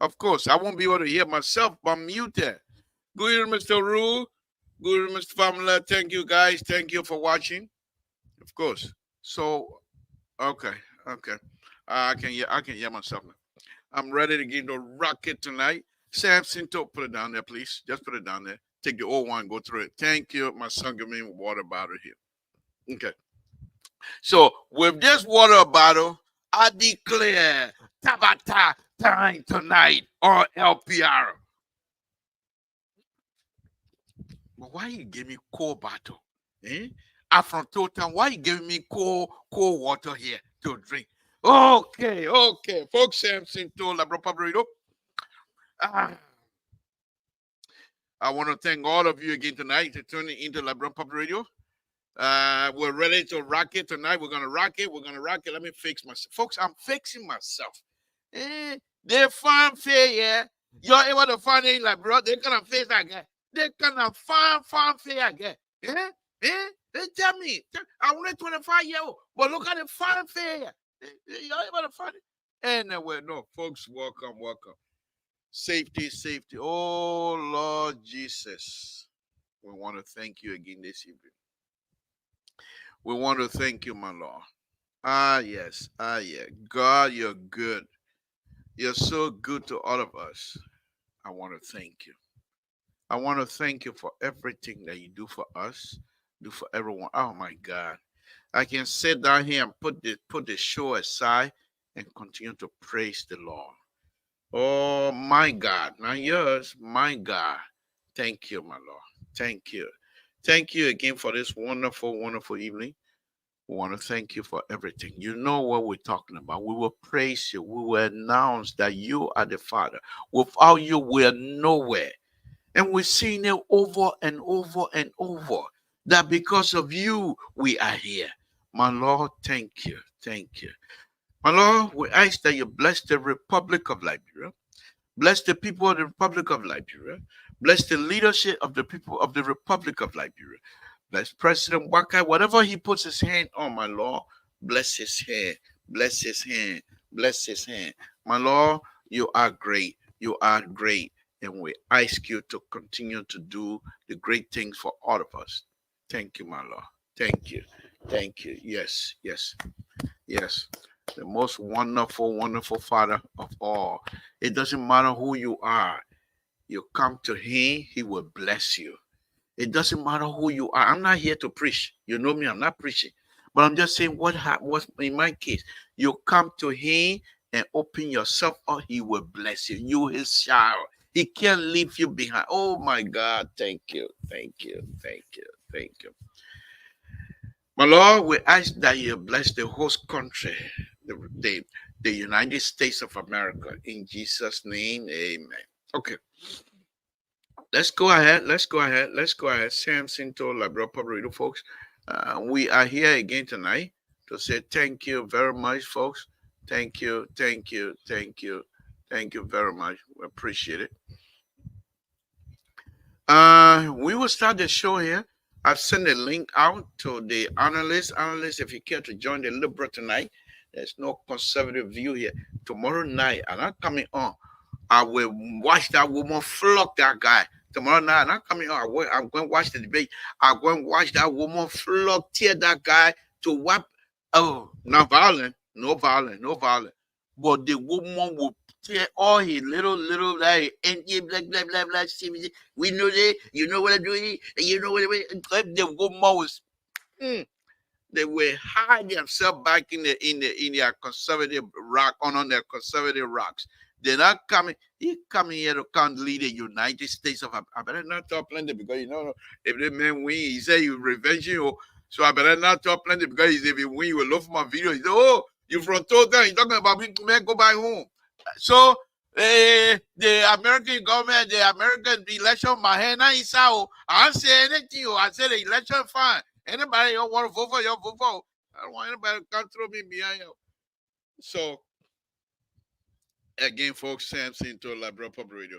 Of course, I won't be able to hear myself, but I'm muted. Good evening, Mr. Rule. Good evening, Mr. Famila. Thank you, guys. Thank you for watching. Of course. So, okay, okay. I can hear myself now. I'm ready to get the rocket tonight. Samson, put it down there, please. Just put it down there. Take the old one, go through it. Thank you. My son gave me a water bottle here. Okay. So with this water bottle, I declare Tabata time tonight or LPR. But why you give me cold bottle? Eh? After time, why you giving me cold water here to drink? Okay, okay. Folks, Samson told Labro Pabrito. Ah, I want to thank all of you again tonight to tuning into LeBron Pop Radio. We're ready to rock it tonight. We're gonna rock it. We're gonna rock it. Let me fix myself, folks. I'm fixing myself. They're fine, fair, yeah. You're able to find it like bro. They're gonna face that guy. They're gonna fine, fair, yeah. They tell me, I'm only 25 years old, but look at the fine, fair. Yeah. You're able to find it. Anyway, no, folks, welcome, welcome. Safety, safety. Oh, Lord Jesus. We want to thank you again this evening. We want to thank you, my Lord. Ah, yes. Ah, yeah. God, you're good. You're so good to all of us. I want to thank you. I want to thank you for everything that you do for us, do for everyone. Oh, my God. I can sit down here and put the show aside and continue to praise the Lord. Oh, my God. Not yours, my God. Thank you, my Lord. Thank you. Thank you again for this wonderful, wonderful evening. We want to thank you for everything. You know what we're talking about. We will praise you. We will announce that you are the Father. Without you, we're nowhere. And we're seeing it over and over and over that because of you, we are here. My Lord, thank you. Thank you. My Lord, we ask that you bless the Republic of Liberia. Bless the people of the Republic of Liberia. Bless the leadership of the people of the Republic of Liberia. Bless President Waka, whatever he puts his hand on, my Lord, bless his hand, bless his hand, bless his hand. My Lord, you are great. You are great. And we ask you to continue to do the great things for all of us. Thank you, my Lord. Thank you. Thank you. Yes, yes, yes. The most wonderful, wonderful Father of all. It doesn't matter who you are. You come to him, he will bless you. It doesn't matter who you are. I'm not here to preach. You know me, I'm not preaching. But I'm just saying what in my case. You come to him and open yourself up, he will bless you. You his child. He can't leave you behind. Oh my God. Thank you. Thank you. Thank you. Thank you. My Lord, we ask that you bless the host country, the United States of America. In Jesus' name, amen. Okay. Let's go ahead. Let's go ahead. Let's go ahead. Samson told Labra Pabrito, folks. We are here again tonight to say thank you very much, folks. Thank you, thank you, thank you, thank you very much. We appreciate it. We will start the show here. I've sent a link out to the analysts. Analysts, if you care to join the Liberal tonight, there's no conservative view here. Tomorrow night, I'm not coming on. I will watch that woman flog that guy. Tomorrow night, I'm not coming on. I'm going to watch the debate. I'm going to watch that woman flog, tear that guy to wipe. Oh, not violent. No violent. No violent. But the woman will tear all his little like and blah blah blah blah. We know that. You know what I'm doing. You know what I'm doing. The woman was. They will hide themselves back in their conservative rock on their conservative rocks. They're not coming. He coming here to come lead the United States of. I better not talk plenty because you know if the man win, he say you revenge you. So I better not talk plenty because if he win, you will love my video. He say, oh, you from total. You talking about me? Man, go back home. So the American government, the American election, my hand ain't so. I don't say anything. I said the election fine. Anybody you want to vote for, you vote for. I don't want anybody to come through me behind you. So again, folks, Samson to Labra Pub Radio.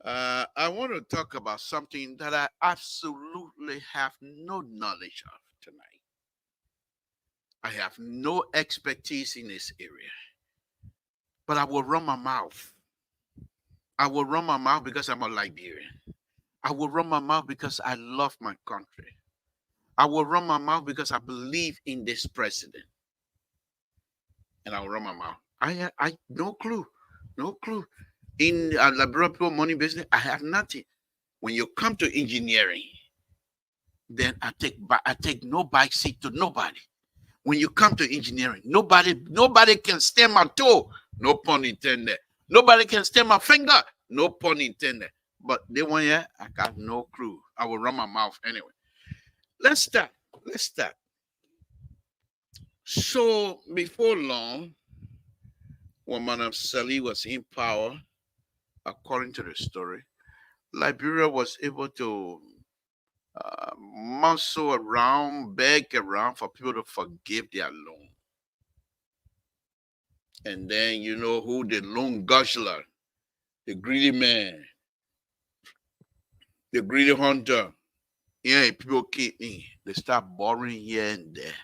I want to talk about something that I absolutely have no knowledge of tonight. I have no expertise in this area, but I will run my mouth. I will run my mouth because I'm a Liberian. I will run my mouth because I love my country. I will run my mouth because I believe in this president. And I will run my mouth. I no clue. No clue. In Liberal people money business, I have nothing. When you come to engineering, then I take no bike seat to nobody. When you come to engineering, nobody can stand my toe. No pun intended. Nobody can stand my finger. No pun intended. But they want yeah, I got no clue. I will run my mouth anyway. Let's start. Let's start. So before long, when Madam Sally was in power, according to the story, Liberia was able to muscle around, beg around for people to forgive their loan. And then you know who the loan guzzler, the greedy man, the greedy hunter. Yeah, people keep me. They start borrowing here and there.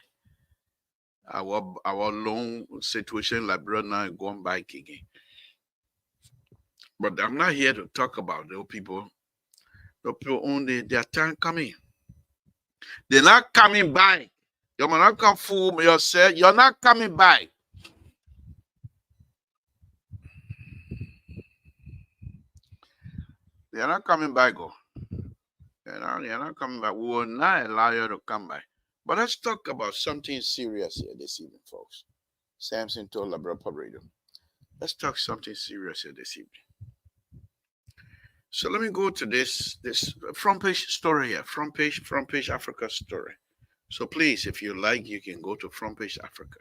Our loan situation, Liberia now is going back again. But I'm not here to talk about those people. Those people only their time coming. They're not coming back. You might not come fool yourself. You're not coming back. They're not coming back. Oh. They're not coming back. We will not allow you to come back. But let's talk about something serious here this evening, folks. Samson told Labra Radio. Let's talk something serious here this evening. So let me go to this front page story here. Front page Africa story. So please, if you like, you can go to front page Africa.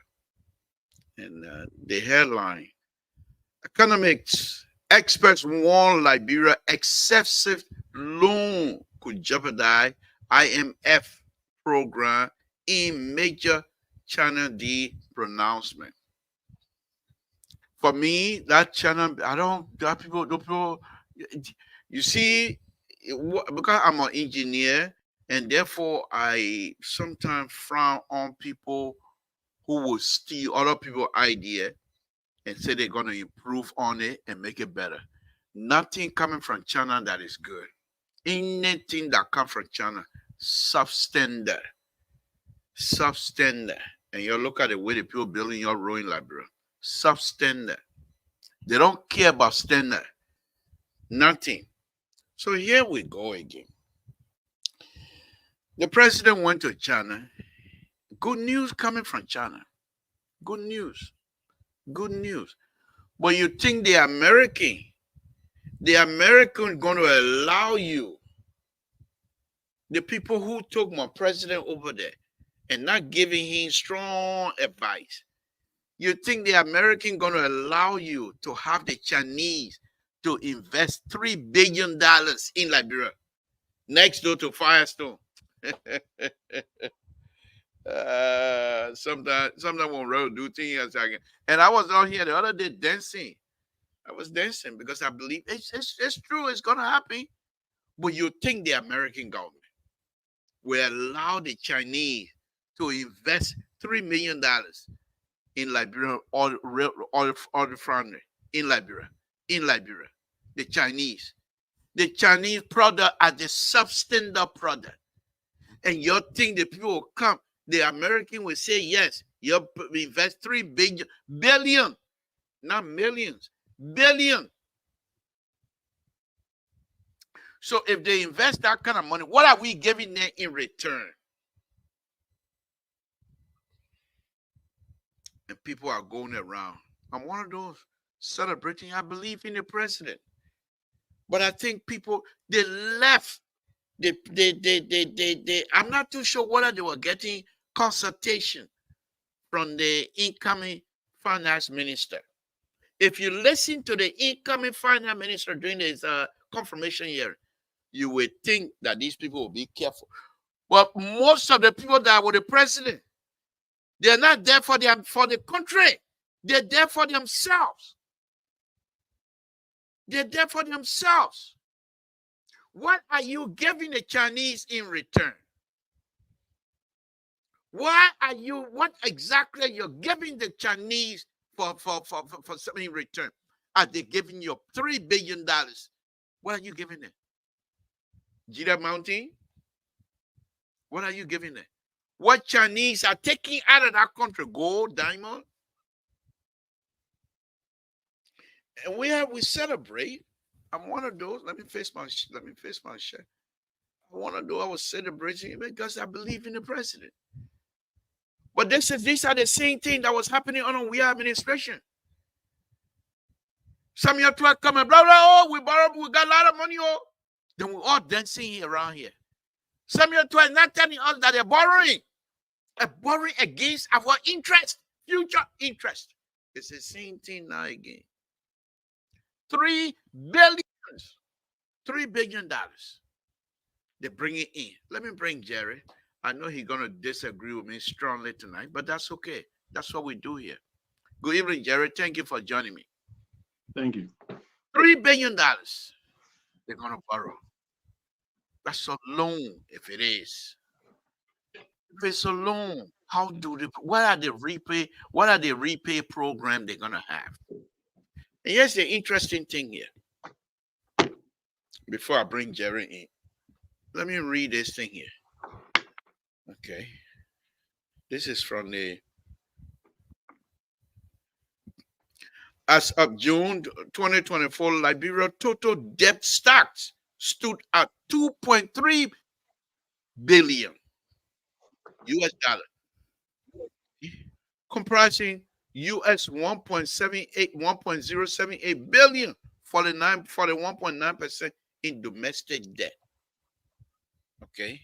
And the headline: Economics experts warn Liberia excessive loan could jeopardize IMF program in major Channel D pronouncement. For me, that channel, I don't, that people, you see, because I'm an engineer, and therefore I sometimes frown on people who will steal other people's idea and say they're going to improve on it and make it better. Nothing coming from China that is good. Anything that comes from China, substandard. Substandard. And you look at the way the people building your road in Liberia. Substandard. They don't care about standard. Nothing. So here we go again. The president went to China. Good news coming from China. Good news. Good news. But you think the American going to allow you, the people who took my president over there and not giving him strong advice, you think the American going to allow you to have the Chinese to invest $3 billion in Liberia next door to Firestone? Sometimes when road do things as I can. And I was out here the other day dancing. I was dancing because I believe it's true. It's gonna happen. But you think the American government will allow the Chinese to invest $3 million in Liberia oil refinery in Liberia? The Chinese product are the substandard product. And you think the people will come, the American will say yes, you invest $3 billion, not millions, billion. So if they invest that kind of money, what are we giving them in return? And people are going around. I'm one of those celebrating. I believe in the president. But I think people, they left. I'm not too sure whether they were getting consultation from the incoming finance minister. If you listen to the incoming finance minister during this confirmation hearing, you would think that these people will be careful. But most of the people that were the president, they're not there for the country. They're there for themselves. They're there for themselves. What are you giving the Chinese in return? What exactly you're giving the Chinese for something in return? Are they giving you $3 billion? What are you giving them? Jida Mountain? What are you giving them? What Chinese are taking out of that country? Gold, diamond? And we celebrate. I'm one of those. Let me face my share. I'm one of those. I was celebrating because I believe in the president. But these are the same thing that was happening under our administration. Some year 12 coming, blah, blah, oh, we borrowed, we got a lot of money, oh. Then we're all dancing around here. Some year 12 not telling us that they're borrowing against our interest, future interest. It's the same thing now again. $3 billion. They bring it in. Let me bring Jerry. I know he's going to disagree with me strongly tonight, but that's okay. That's what we do here. Good evening, Jerry. Thank you for joining me. Thank you. $3 billion they're going to borrow. That's a loan, if it is. If it's a loan, what are the repay program they're going to have? And here's the interesting thing here. Before I bring Jerry in, let me read this thing here. Okay. This is from as of June 2024, Liberia total debt stocks stood at 2.3 billion US dollar, comprising US 1.078 billion, 41.9% in domestic debt. Okay.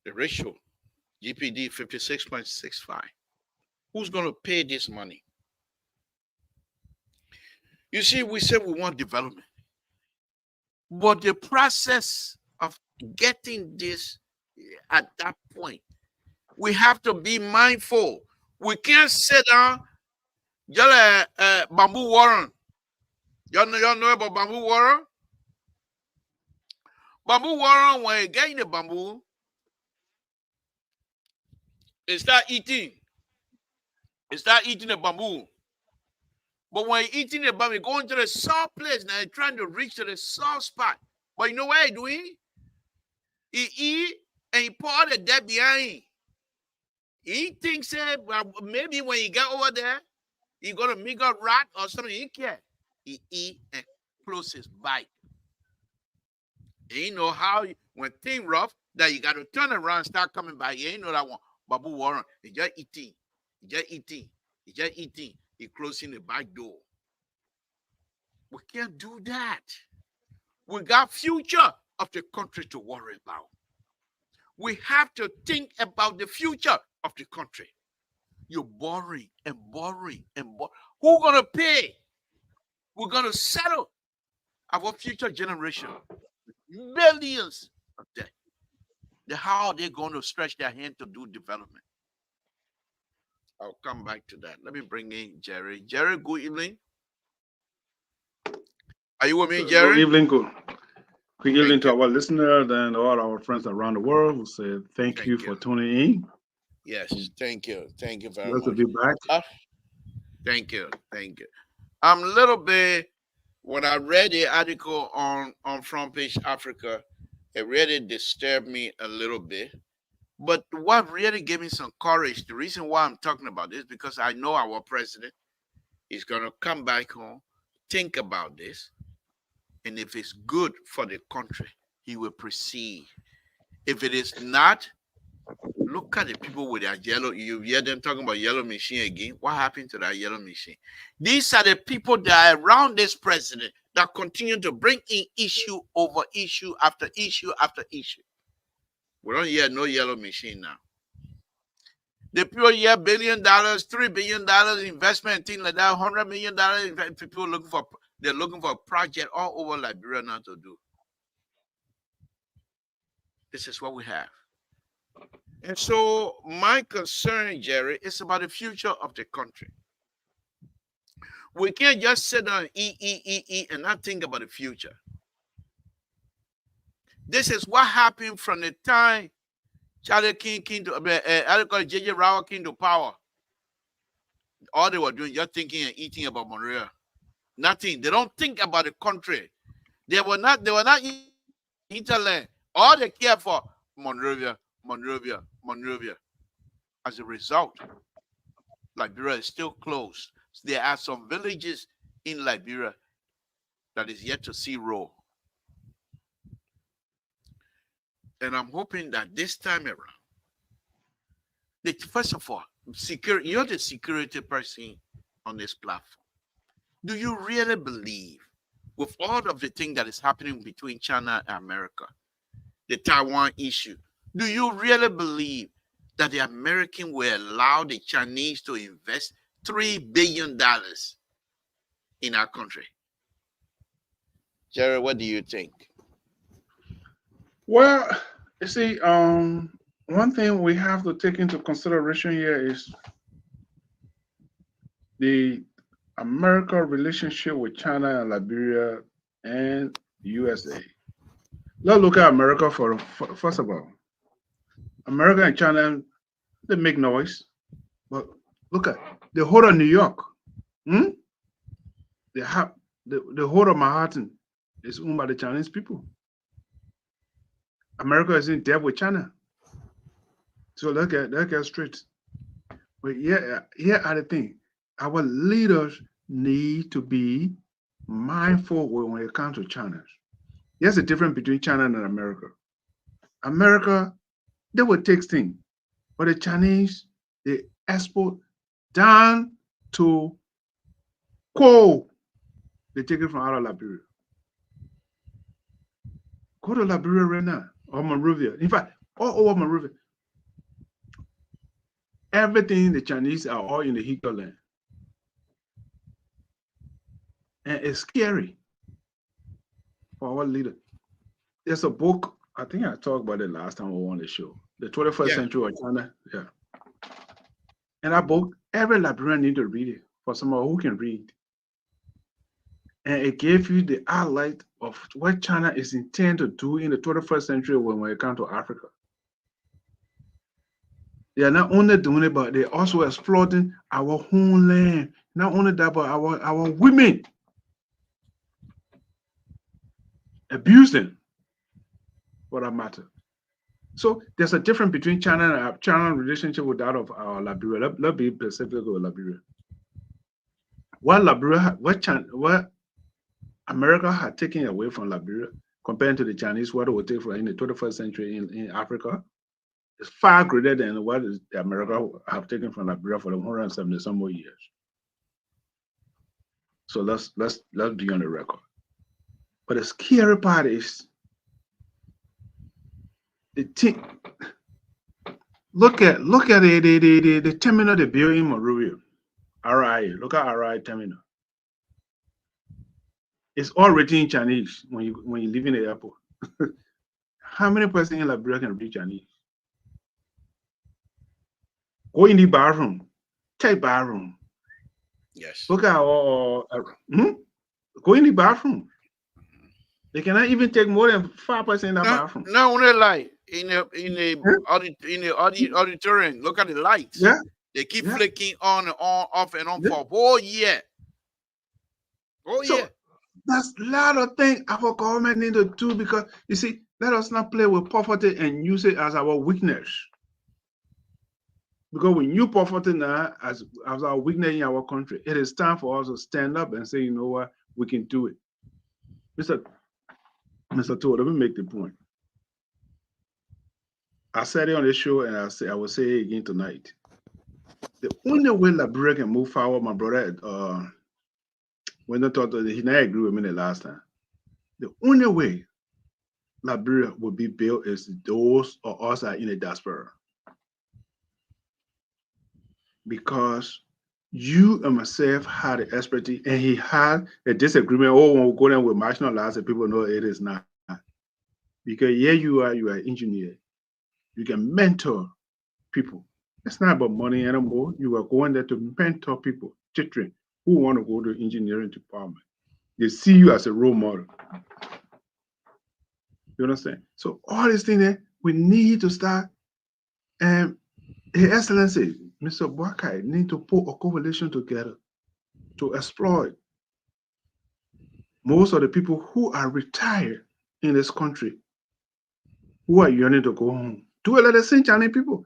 The ratio, GPD 56.65. Who's going to pay this money? You see, we said we want development. But the process of getting this at that point, we have to be mindful. We can't sit down, just bamboo warren. Y'all know about bamboo warren? Bamboo warren, when you get in the bamboo, it start eating. It start eating the bamboo. But when you're eating the bamboo, you go into the soft place. Now you're trying to reach to the soft spot. But you know what he's doing? He eat and he pour the dead behind. He thinks that maybe when he get over there, he's going to make a rat or something. He can't. He eat and close his bite. And you know how, when things rough, that you got to turn around and start coming back. You ain't know that one. Babu Warren, he just eating. He just eating. He just eating. He closing the back door. We can't do that. We got future of the country to worry about. We have to think about the future of the country. You're borrowing and borrowing and borrowing. Who's going to pay? We're going to settle our future generation. Billions of debt. How are they going to stretch their hand to do development? I'll come back to that. Let me bring in Jerry. Jerry, good evening. Are you with me, Jerry? Good evening. Good evening to our listeners and all our friends around the world who said thank you for tuning in. Yes, thank you. Thank you very much. Glad to be back. Thank you. Thank you. I'm a little bit, when I read the article on Front Page Africa, it really disturbed me a little bit. But what really gave me some courage, the reason why I'm talking about this, because I know our president is going to come back home, think about this, and if it's good for the country, he will proceed. If it is not, look at the people with their yellow, you hear them talking about yellow machine again. What happened to that yellow machine? These are the people that are around this president that continue to bring in issue over issue after issue after issue. We don't hear no yellow machine now. The people hear $1 billion, $3 billion investment, things like that, $100 million. People they're looking for a project all over Liberia now to do. This is what we have. And so my concern, Jerry, is about the future of the country. We can't just sit down and eat and not think about the future. This is what happened from the time Charlie King came to, J.J. Rowell came to power. All they were doing, just thinking and eating about Monrovia. Nothing. They don't think about the country. They were not hinterland. All they care for Monrovia, Monrovia, Monrovia. As a result, Liberia is still closed. There are some villages in Liberia that is yet to see roll. And I'm hoping that this time around, first of all, you're the security person on this platform. Do you really believe, with all of the things that is happening between China and America, the Taiwan issue, do you really believe that the American will allow the Chinese to invest $3 billion in our country? Jerry, what do you think? Well, you see, one thing we have to take into consideration here is the America relationship with China and Liberia and USA. Let's look at America first of all. America and China, they make noise, but look at the whole of New York. They have the whole of Manhattan is owned by the Chinese people. America is in debt with China. So let's get straight. But here are the thing. Our leaders need to be mindful when it comes to China. There's a difference between China and America. America, they will take things, but the Chinese, they export down to coal. They take it from out of Liberia. Go to Liberia right now, or Monrovia. In fact, all over Monrovia. Everything the Chinese are all in the hinterland. And it's scary for our leader. There's a book, I think I talked about it last time we were on the show, The 21st Century of China. Yeah. And that book, every Liberian need to read it for someone who can read. And it gave you the highlight of what China is intended to do in the 21st century when it comes to Africa. They are not only doing it, but they're also exploiting our homeland. Not only that, but our women. Abusing for that matter. So there's a difference between China and China relationship with that of our Liberia. Let's be specific with Liberia. What America had taken away from Liberia compared to the Chinese, what it would take in the 21st century in Africa, is far greater than what America have taken from Liberia for the 170 some more years. So let's be on the record. But the scary part is look at the terminal they built in Monrovia, RI. Look at RI terminal. It's all written in Chinese when you leave in the airport. How many persons in Liberia can read Chinese? Go in the bathroom, take bathroom. Yes. Look at go in the bathroom. They cannot even take more than 5% in that bathroom. No, only like in the auditorium. Look at the lights. Yeah. They keep flicking on and on, off and on for a whole year. That's a lot of things our government need to do, because you see, let us not play with poverty and use it as our weakness. Because we knew poverty now as our weakness in our country. It is time for us to stand up and say, you know what, we can do it. Mr. Todd, let me make the point. I said it on the show, and I will say it again tonight. The only way Liberia can move forward, my brother, when I talked to him, he never agreed with me the last time. The only way Liberia will be built is those of us that are in the diaspora. Because you and myself had the expertise, and he had a disagreement. Oh, when we go down with marginalized, people know it is not. Because here you are an engineer. You can mentor people. It's not about money anymore. You are going there to mentor people, children who want to go to engineering department. They see you as a role model. You understand? So all these things that we need to start. And His Excellency, Mr. Boakai, need to put a coalition together to exploit Most of the people who are retired in this country who are yearning to go home. Do a lot of same Chinese people.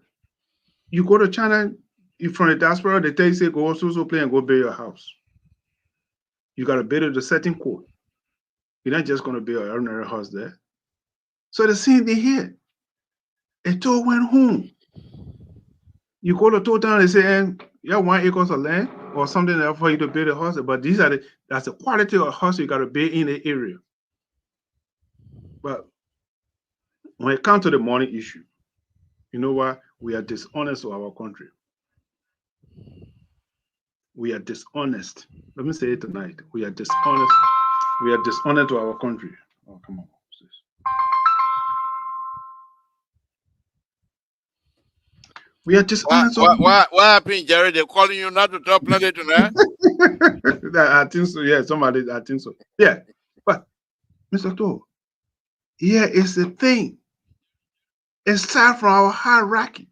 You go to China, you from the diaspora, they tell you say go also play and go build your house. You got to build it a certain court. You're not just going to build an ordinary house there. So the same thing here. A tour went home. You go to town, they say, you have 1 acre of land or something there for you to build a house. But that's the quality of house you got to build in the area. But when it comes to the money issue, you know what? We are dishonest to our country. We are dishonest. Let me say it tonight. We are dishonest. We are dishonest to our country. Oh, come on. We are dishonest. What happened, Jerry? They're calling you not to talk plenty tonight. I think so. Yeah, somebody. I think so. Yeah, but Mr. To, here is the thing. Aside from our hierarchy,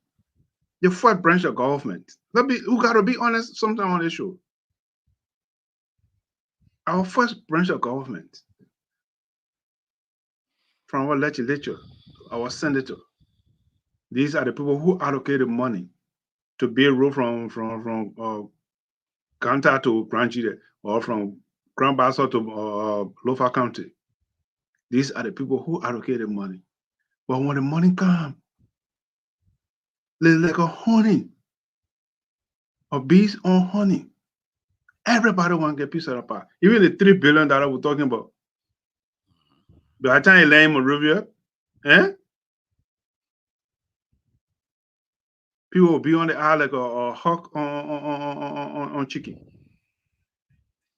the fourth branch of government. We got to be honest. Sometime on this show, our first branch of government, from our legislature, our senator, these are the people who allocated money to build road from Ganta to Grand Chile or from Grand Bassa to Lofa County. These are the people who allocated money. But when the money comes, like a honey, a bees on honey. Everybody want to get a piece of the pie. Even the $3 billion we're talking about. By the time you land Monrovia, people will be on the aisle like a hawk on chicken.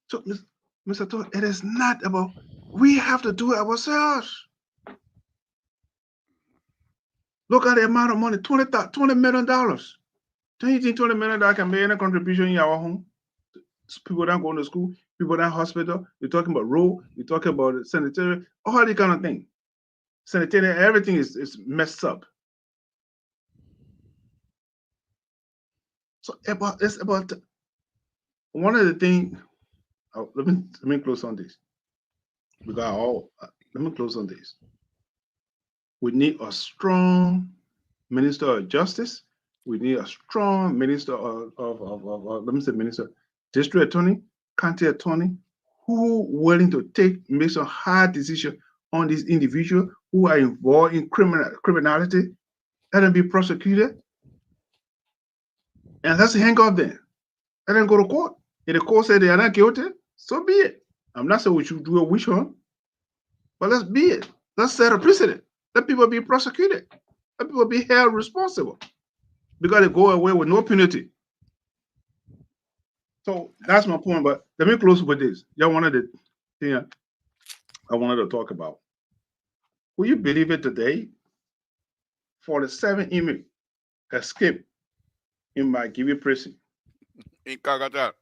So, Mr. Todd, it is not about, we have to do it ourselves. Look at the amount of money, $20 million. Do you think $20 million can make any contribution in our home? People that going to school, people that hospital, you're talking about road, you're talking about sanitary, all the kind of thing. Sanitary, everything is messed up. So it's about one of the things. Let me close on this. Let me close on this. We need a strong minister of justice. We need a strong minister let me say minister, district attorney, county attorney, who willing to make some hard decision on these individuals who are involved in criminality. Let them be prosecuted. And let's hang up there. Let them go to court. If the court said they are not guilty, so be it. I'm not saying we should do a witch hunt, but let's be it. Let's set a precedent. Let people be prosecuted. Let people be held responsible because they go away with no penalty. So that's my point. But let me close with this. Y'all wanted the thing I wanted to talk about. Will you believe it today? 47 inmates escaped in my Gibi prison in Kakata.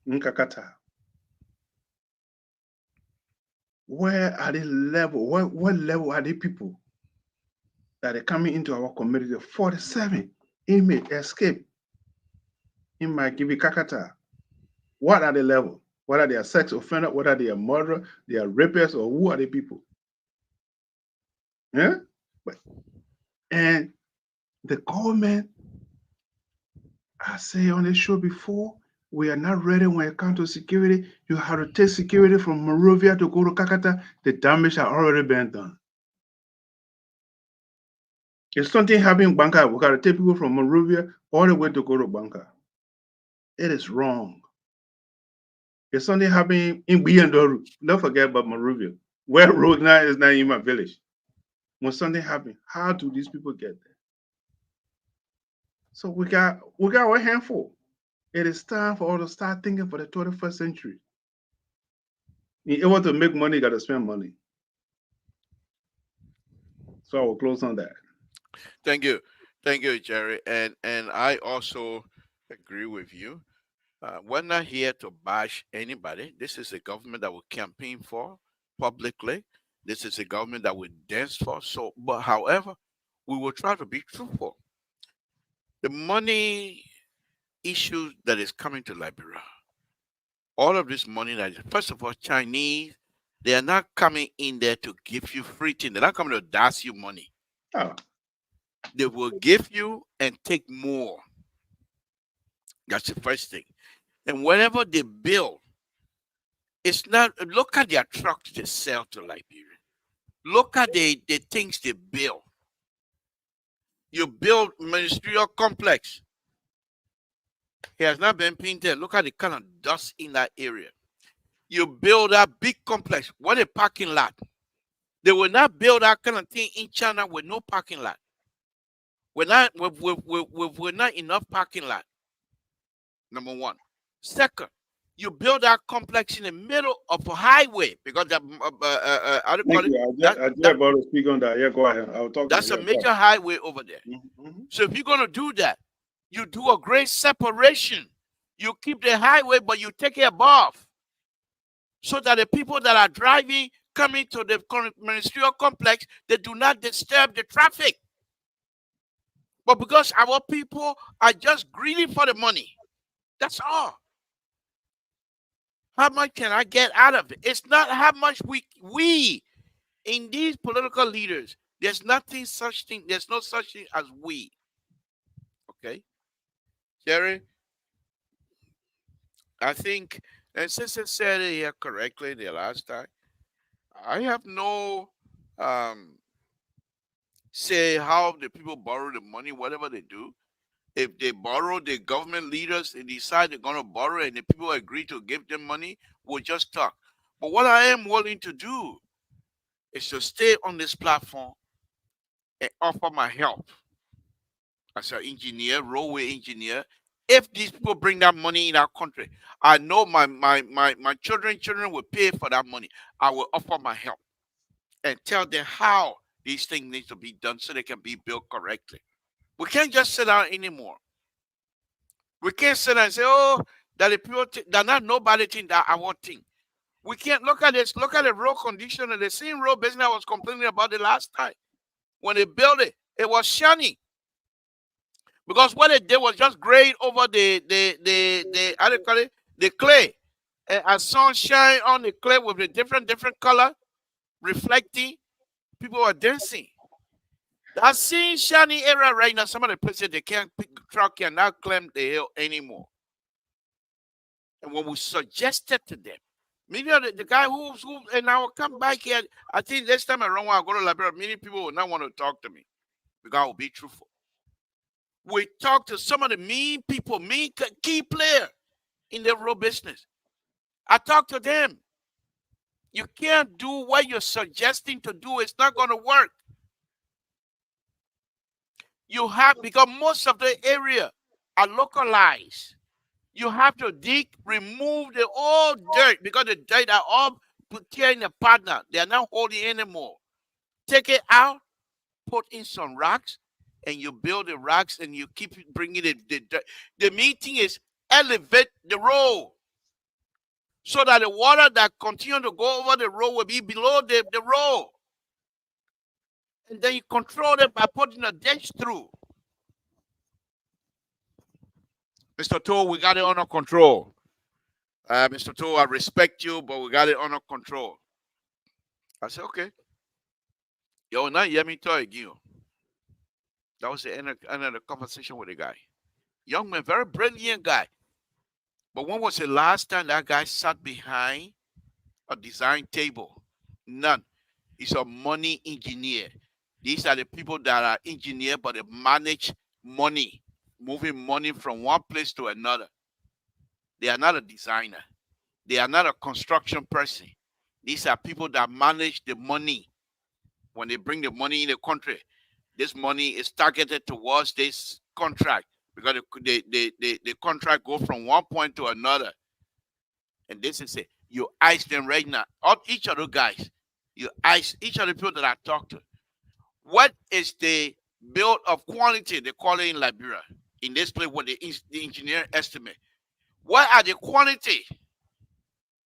In Kakata. Where are the level? What level are the people that are coming into our community? 47 inmates escaped in my Gibi Kakata. What are the level? What are their sex offender? What are their murderer? They are rapists, or who are the people? Yeah? And the government, I say on the show before, we are not ready when it comes to security. You have to take security from Monrovia to go to Kakata. The damage has already been done. If something happened in Banka, we got to take people from Monrovia all the way to go to Banka. It is wrong. If something happened in Biandoru, don't forget about Monrovia. Where road now is not in my village. When something happened, how do these people get there? So we got our handful. It is time for us to start thinking for the 21st century. In order to make money, you got to spend money. So I will close on that. Thank you, Jerry, and I also agree with you. We're not here to bash anybody. This is a government that we campaign for publicly. This is a government that we dance for. So, but however, we will try to be truthful. The money issue that is coming to Liberia, all of this money that is, first of all, Chinese They are not coming in there to give you free thing. They're not coming to dash you money. Oh, They will give you and take more. That's the first thing. And whenever they build, it's not, look at their trucks they sell to Liberia. Look at the things they build. You build ministerial complex. It has not been painted. Look at the kind of dust in that area. You build a big complex. What a parking lot. They will not build that kind of thing in China with no parking lot. We're not enough parking lot. Number one. Second, you build that complex in the middle of a highway because that how do you call thank it? you. That I just that about to speak on that. Yeah, go ahead. I'll talk now. that's a Yeah, go major highway over there. ahead. Mhm. So if you're gonna do that, you do a great separation. You keep the highway, but you take it above, so that the people that are driving coming to the ministerial complex, they do not disturb the traffic. But because our people are just greedy for the money, that's all. How much can I get out of it? It's not how much we in these political leaders. There's nothing such thing. There's no such thing as we. Okay, Jerry. I think, and since I said it here correctly the last time, I have no um say how the people borrow the money, whatever they do. If they borrow, the government leaders and decide they're going to borrow and the people agree to give them money, we'll just talk. But what I am willing to do is to stay on this platform and offer my help as an engineer, railway engineer. If these people bring that money in our country, I know my children will pay for that money. I will offer my help and tell them how these things need to be done so they can be built correctly. We can't just sit down anymore. We can't sit down and say, oh, that the people that not nobody think that our thing. We can't look at this, look at the road condition and the same road business I was complaining about the last time. When they built it, it was shiny. Because what they did was just grade over the how do you call it? The clay. And as sun shine on the clay with a different color, reflecting, people were dancing. That same shiny area right now, some of the places they can't pick truck cannot climb the hill anymore. And when we suggested to them, many of the guy who and I will come back here, I think next time around when I go to Liberia, many people will not want to talk to me because I will be truthful. We talked to some of the mean people, mean key player in the road business. I talked to them. You can't do what you're suggesting to do. It's not going to work. You have, because most of the area are localized. You have to dig, remove the old dirt because the dirt are all put here in a partner. They are not holding anymore. Take it out, put in some rocks, and you build the rocks and you keep bringing the dirt. The main thing is elevate the road so that the water that continue to go over the road will be below the road. And then you control it by putting a ditch through. Mr. Toe, we got it under control. Mr. Toe, I respect you, but we got it under control. I said, okay. Yo, now you hear me talk again. That was the end of the conversation with the guy. Young man, very brilliant guy. But when was the last time that guy sat behind a design table? None. He's a money engineer. These are the people that are engineer, but they manage money, moving money from one place to another. They are not a designer. They are not a construction person. These are people that manage the money. When they bring the money in the country, this money is targeted towards this contract because the contract go from one point to another. And this is it. You ice them right now. Each of those guys, you ice each of the people that I talk to. What is the build of quantity they call it in Liberia? In this place, what the engineer estimate. What are the quantity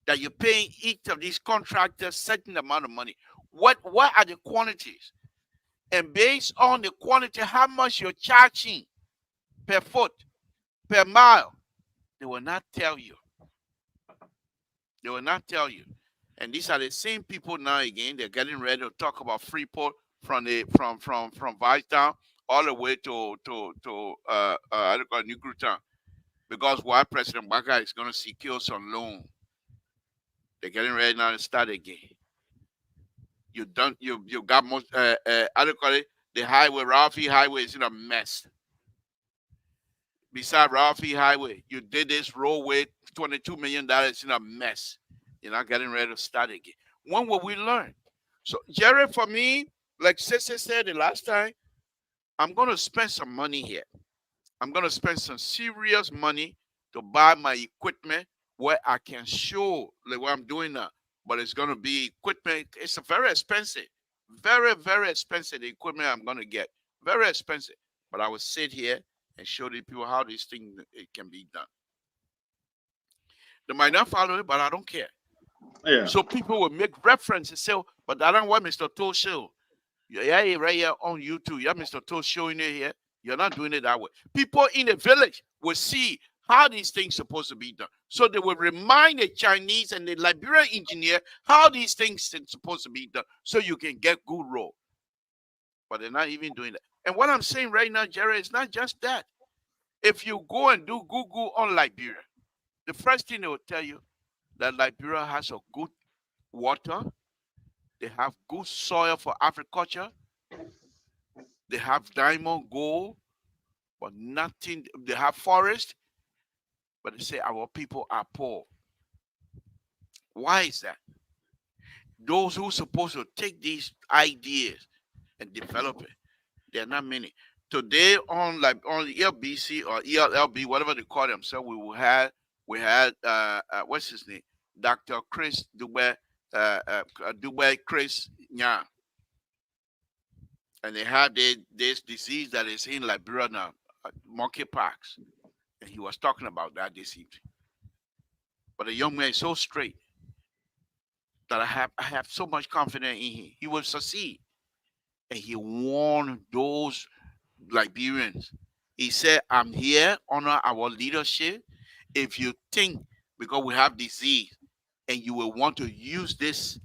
that you're paying each of these contractors certain amount of money? What are the quantities? And based on the quantity, how much you're charging per foot, per mile, they will not tell you. They will not tell you. And these are the same people now again. They're getting ready to talk about Freeport from the from Vicetown all the way to I don't call it New Town. Because why President Baka is going to secure some loan. They're getting ready now to start again. You got most I don't call it the highway, Ralphie Highway is in a mess. Beside Ralphie Highway, you did this roadway, $22 million in a mess. You're not getting ready to start again. When will we learn? So, Jerry, for me, like Sissy said the last time, I'm going to spend some money here. I'm going to spend some serious money to buy my equipment where I can show like what I'm doing now. But it's going to be equipment. It's a very expensive, very, very expensive the equipment I'm going to get. Very expensive. But I will sit here and show the people how this thing it can be done. They might not follow it, but I don't care. Yeah. So people will make references, say, "Oh, but I don't want Mr. Toe show. Yeah, right here on YouTube. Yeah, Mr. Toe showing it here. You're not doing it that way." People in the village will see how these things supposed to be done. So they will remind the Chinese and the Liberian engineer how these things are supposed to be done so you can get good road. But they're not even doing that. And what I'm saying right now, Jerry, is not just that. If you go and do Google on Liberia, the first thing they will tell you that Liberia has a good water, they have good soil for agriculture, they have diamond, gold, but nothing. They have forest, but they say our people are poor. Why is that? Those who are supposed to take these ideas and develop it, there are not many. Today on like on ELBC or ELLB, whatever they call themselves, we had what's his name, Dr. Chris Dubai, Dubai Chris Nya, and they had this disease that is in Liberia now, monkeypox, and he was talking about that this evening. But the young man is so straight that I have so much confidence in him. He will succeed, and he warned those Liberians. He said, "I'm here, honor our leadership. If you think because we have disease and you will want to use this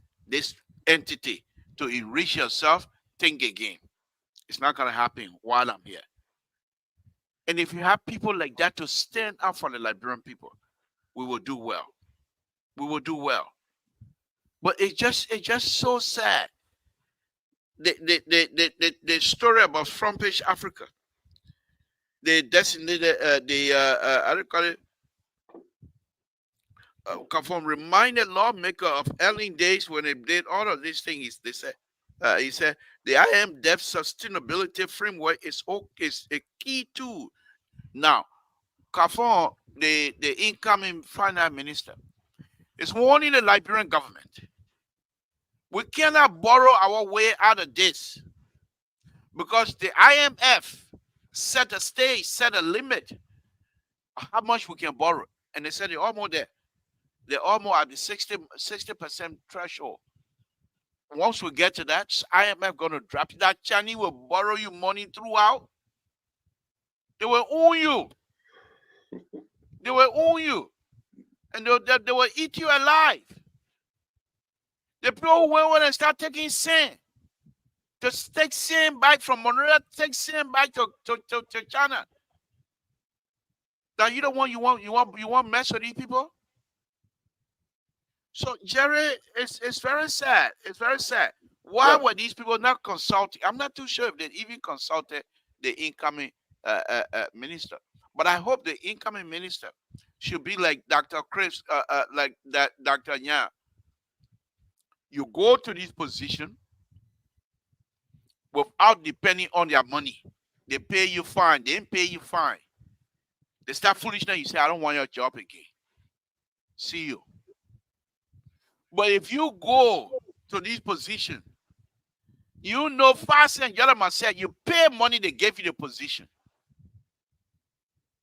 entity to enrich yourself, think again. It's not gonna happen while I'm here." And if you have people like that to stand up for the Liberian people, we will do well. We will do well. But it's just so sad. The story about front page Africa, the designated I don't call it from reminded lawmaker of early days when they did all of these things. They said he said the IMF sustainability framework is a key tool. Now, Kafon, the incoming finance minister, is warning the Liberian government. We cannot borrow our way out of this because the IMF set a stage, set a limit of how much we can borrow. And they said they're almost there. They're almost at the 60% threshold. Once we get to that, IMF going to drop that. Chinese will borrow you money throughout. They will own you. They will own you. And they will eat you alive. The people went and start taking sin. Just take sin back from Monrovia, take sin back to China. That you don't want, you want mess with these people? So Jerry, it's very sad. It's very sad. Why Yeah. were these people not consulting? I'm not too sure if they even consulted the incoming minister. But I hope the incoming minister should be like Dr. Chris, like that Dr. Nya. You go to this position without depending on their money. They pay you fine. They didn't pay you fine. They start foolishness. You say, "I don't want your job again. See you." But if you go to this position, you know, fast and gentlemen said you pay money they gave you the position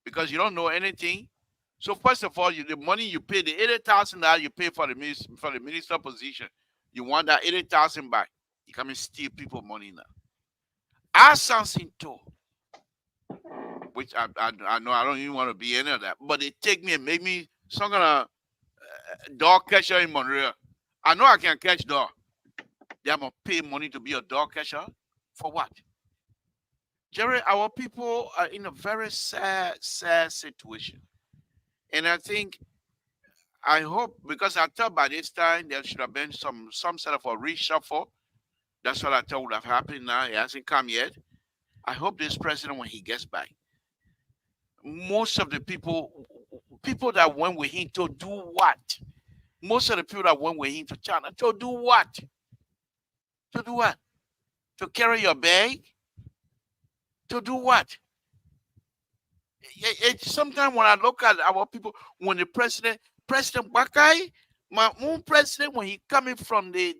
because you don't know anything. So first of all, the money you pay, the $80,000 you pay for the minister position, you want that 80,000 back. You come and steal people money now. Ask Samson too, which I know I don't even want to be any of that, but they take me and make me some kind of dog catcher in Monroe. I know I can catch dog. They are gonna pay money to be a dog catcher. For what? Jerry, our people are in a very sad situation. And I think I hope because I thought by this time there should have been some sort of a reshuffle. That's what I thought would have happened now. It hasn't come yet. I hope this president when he gets back. Most of the people that went with him to do what? Most of the people that went with him to China to do what? To do what? To carry your bag? To do what? Sometimes when I look at our people, when the President Bakai, my own president, when he coming from the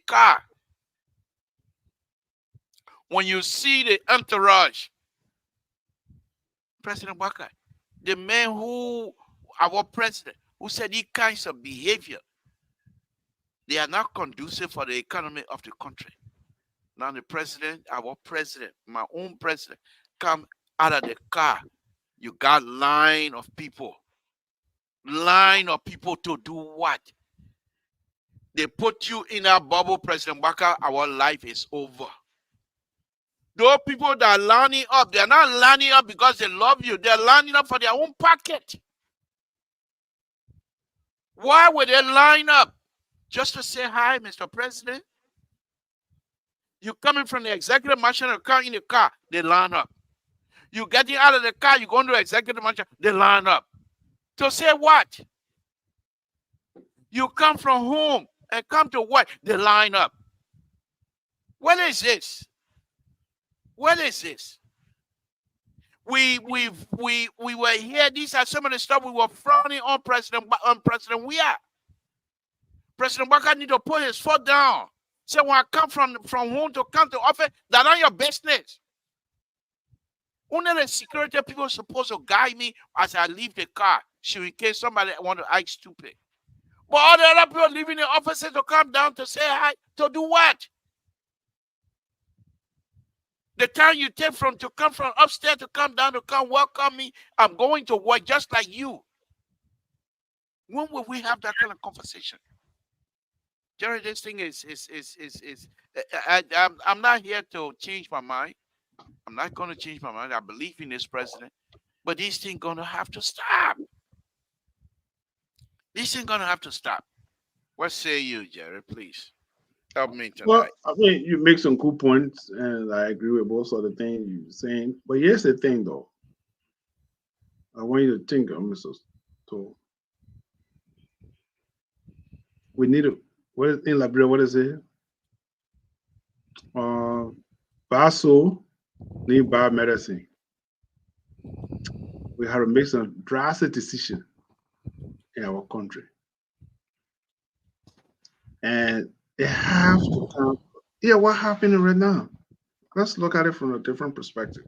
car, when you see the entourage, President Bakai, the man who our president who said these kinds of behavior, they are not conducive for the economy of the country. Now the president, our president, my own president, come out of the car. You got line of people to do what? They put you in a bubble, President Baka, our life is over. Those people that are lining up, they're not lining up because they love you. They're lining up for their own pocket. Why would they line up? Just to say hi, Mr. President? You coming from the executive mansion or car in the car, they line up. You getting out of the car, you going to the executive mansion, they line up. To say what? You come from home and come to work, they line up. What is this? What is this? We were here. These are some of the stuff we were frowning on President We are. President Baka need to put his foot down. Say when I come from home to come to office, that's not your business. Only the security people are supposed to guide me as I leave the car, so in case somebody want to act stupid. But all the other people leaving the offices to come down to say hi, to do what? The time you take to come from upstairs to come down to come welcome me, I'm going to work just like you. When will we have that kind of conversation? Jerry, this thing is I'm not here to change my mind. I'm not going to change my mind. I believe in this president. But this thing going to have to stop. This thing going to have to stop. What say you, Jerry? Please help me tonight. Well, I mean, you make some cool points, and I agree with most of the things you're saying. But here's the thing, though. I want you to think of Mr. So we need to. What is in Liberia? What is it? Baso need bad medicine. We have to make some drastic decision in our country, and it has to come. Yeah, what happening right now? Let's look at it from a different perspective.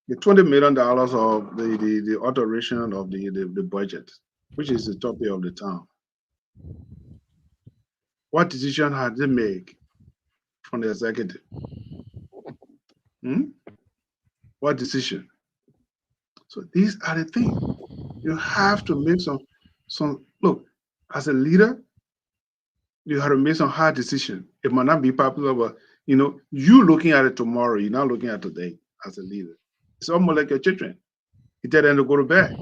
The $20 million of the alteration of the budget, which is the topic of the town. What decision had they made from the executive? What decision? So these are the things. You have to make some look, as a leader, you have to make some hard decision. It might not be popular, but you looking at it tomorrow, you're not looking at today as a leader. It's almost like your children. You tell them to go to bed.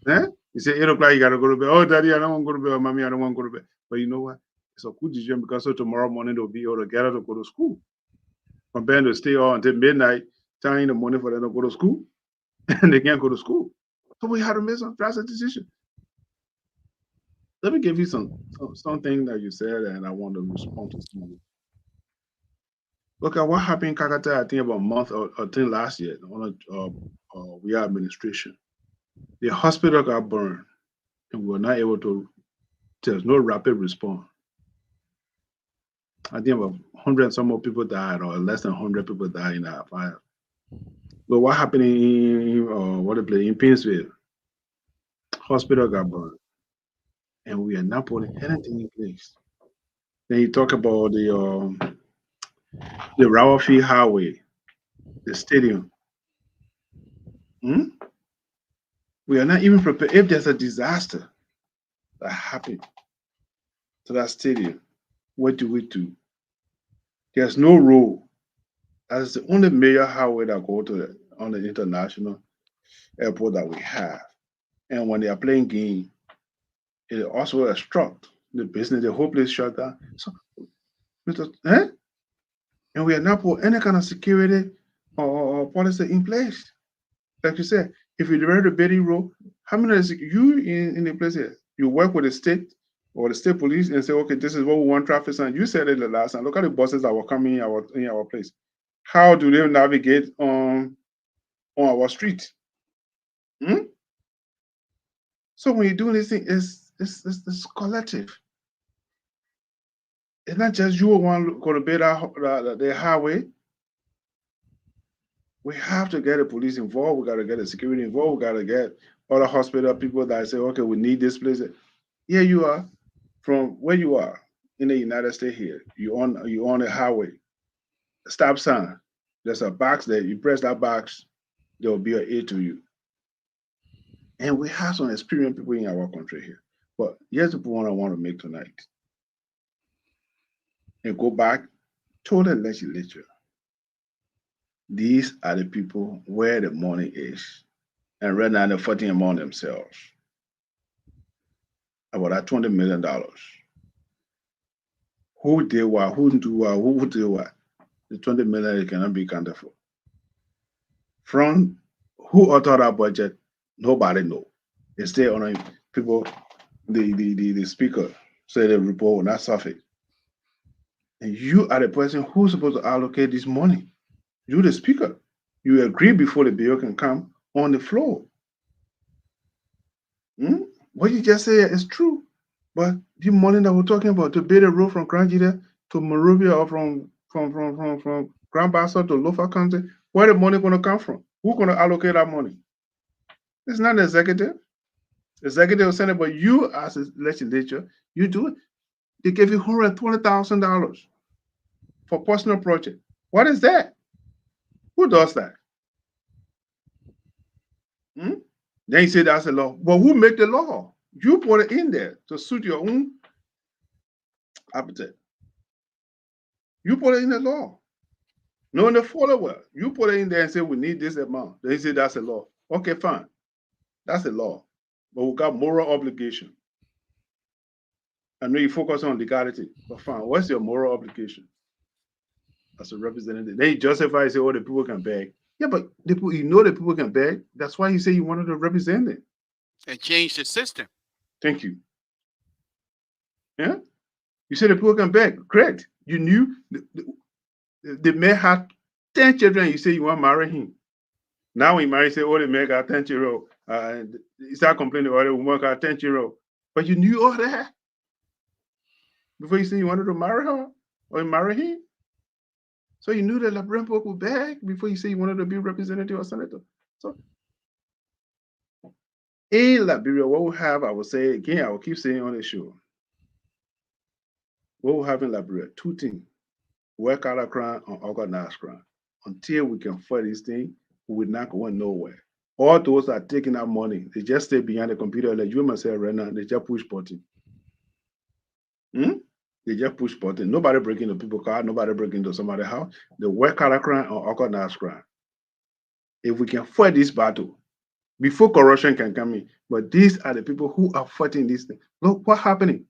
You say 8 o'clock, you gotta go to bed. Oh, daddy, I don't want to go to bed. Oh, mommy, I don't want to go to bed. But you know what? It's a good decision because so tomorrow morning they'll be able to get up to go to school. Compared to stay on until midnight, telling in the morning for them to go to school, and they can't go to school. So we had to make some drastic decision. Let me give you something that you said, and I want to respond to some of it. Look at what happened in Kakata, I think about a month or I think last year, we are administration. The hospital got burned, and we were not able to, there's no rapid response. I think about 100 and some more people died, or less than 100 people died in that fire. But what happened in Painesville? Hospital got burned, and we are not putting anything in place. Then you talk about the Rawafi Highway, the stadium. We are not even prepared. If there's a disaster that happens, to that stadium. What do we do? There's no road. That's the only major highway that go to on the international airport that we have. And when they are playing game, it also obstruct the business, the whole place shut down. So, and we are not put any kind of security or policy in place. Like you said, if you ready to Betty Road, how many is you in the place here? You work with the state or the state police and say, okay, this is what we want traffic sign. You said it the last time. Look at the buses that were coming in our place. How do they navigate on our street? Hmm? So when you do this thing, it's collective. It's not just you one going to build the highway. We have to get the police involved. We got to get the security involved. We got to get other hospital people that say, okay, we need this place. Here you are, from where you are in the United States. Here you on a highway, stop sign. There's a box there. You press that box, there will be an aid to you. And we have some experienced people in our country here. But here's the point I want to make tonight. And go back to the legislature. These are the people where the money is. And right now they're fighting among themselves about that $20 million. Who did what, who do what, who did what? The 20 million cannot be accounted for. From who authored that budget, nobody know. It's still on people, the speaker said the report will not surface. And you are the person who's supposed to allocate this money. You the speaker. You agree before the bill can come on the floor. What you just said is true. But the money that we're talking about to build a road from Grand Jita to Monrovia or from Grand Bassa to Lofa County, where the money going to come from? Who's going to allocate that money? It's not the executive. Executive will send it, but you as a legislature, you do it. They give you $120,000 for personal project. What is that? Who does that? Then you say that's a law. But who made the law? You put it in there to suit your own appetite. You put it in the law. No one to follow well. You put it in there and say we need this amount. They say that's a law. Okay, fine. That's a law. But we got moral obligation. I know you focus on legality, but fine. What's your moral obligation as a representative? Then you justify and say, oh, the people can beg. Yeah, but the people, the people can beg. That's why you say you wanted to represent them. And change the system. Thank you. Yeah? You said the people can beg. Correct. You knew the man had 10 children. You say you want to marry him. Now when you marry, you say, oh, the man got 10-year-old. You start complaining, oh, the woman got 10-year-old. But you knew all that before you say you wanted to marry her or marry him. So you knew that Labrador folk would beg before you say you wanted to be representative or senator. So in Liberia, what we have, I will say again, I will keep saying on the show, what we have in Liberia, two things: work out a crime and organized crime. Until we can fight this thing, we will not go nowhere. All those that are taking our money, they just stay behind the computer like you myself right now, they just push button. They just push button. Nobody breaking into people's car, nobody breaking into somebody's house. They work out a crime or organized crime. If we can fight this battle, before corruption can come in, but these are the people who are fighting this thing. Look what's happening.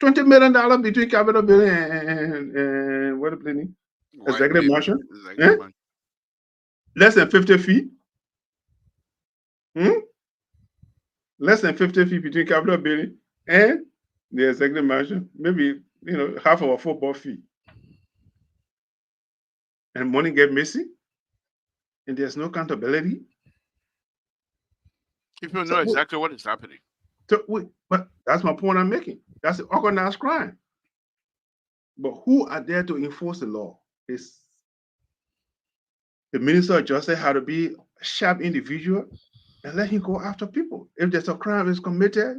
$20 million between Capitol Building and what the planning? Executive Mansion. Less than 50 feet. Less than 50 feet between Capitol Building and the Executive Mansion. Maybe half of a football field. And money get missing, and there's no accountability. People know exactly what is happening. But that's my point I'm making. That's organized crime. But who are there to enforce the law? It's the Minister of Justice had to be a sharp individual and let him go after people. If there's a crime is committed,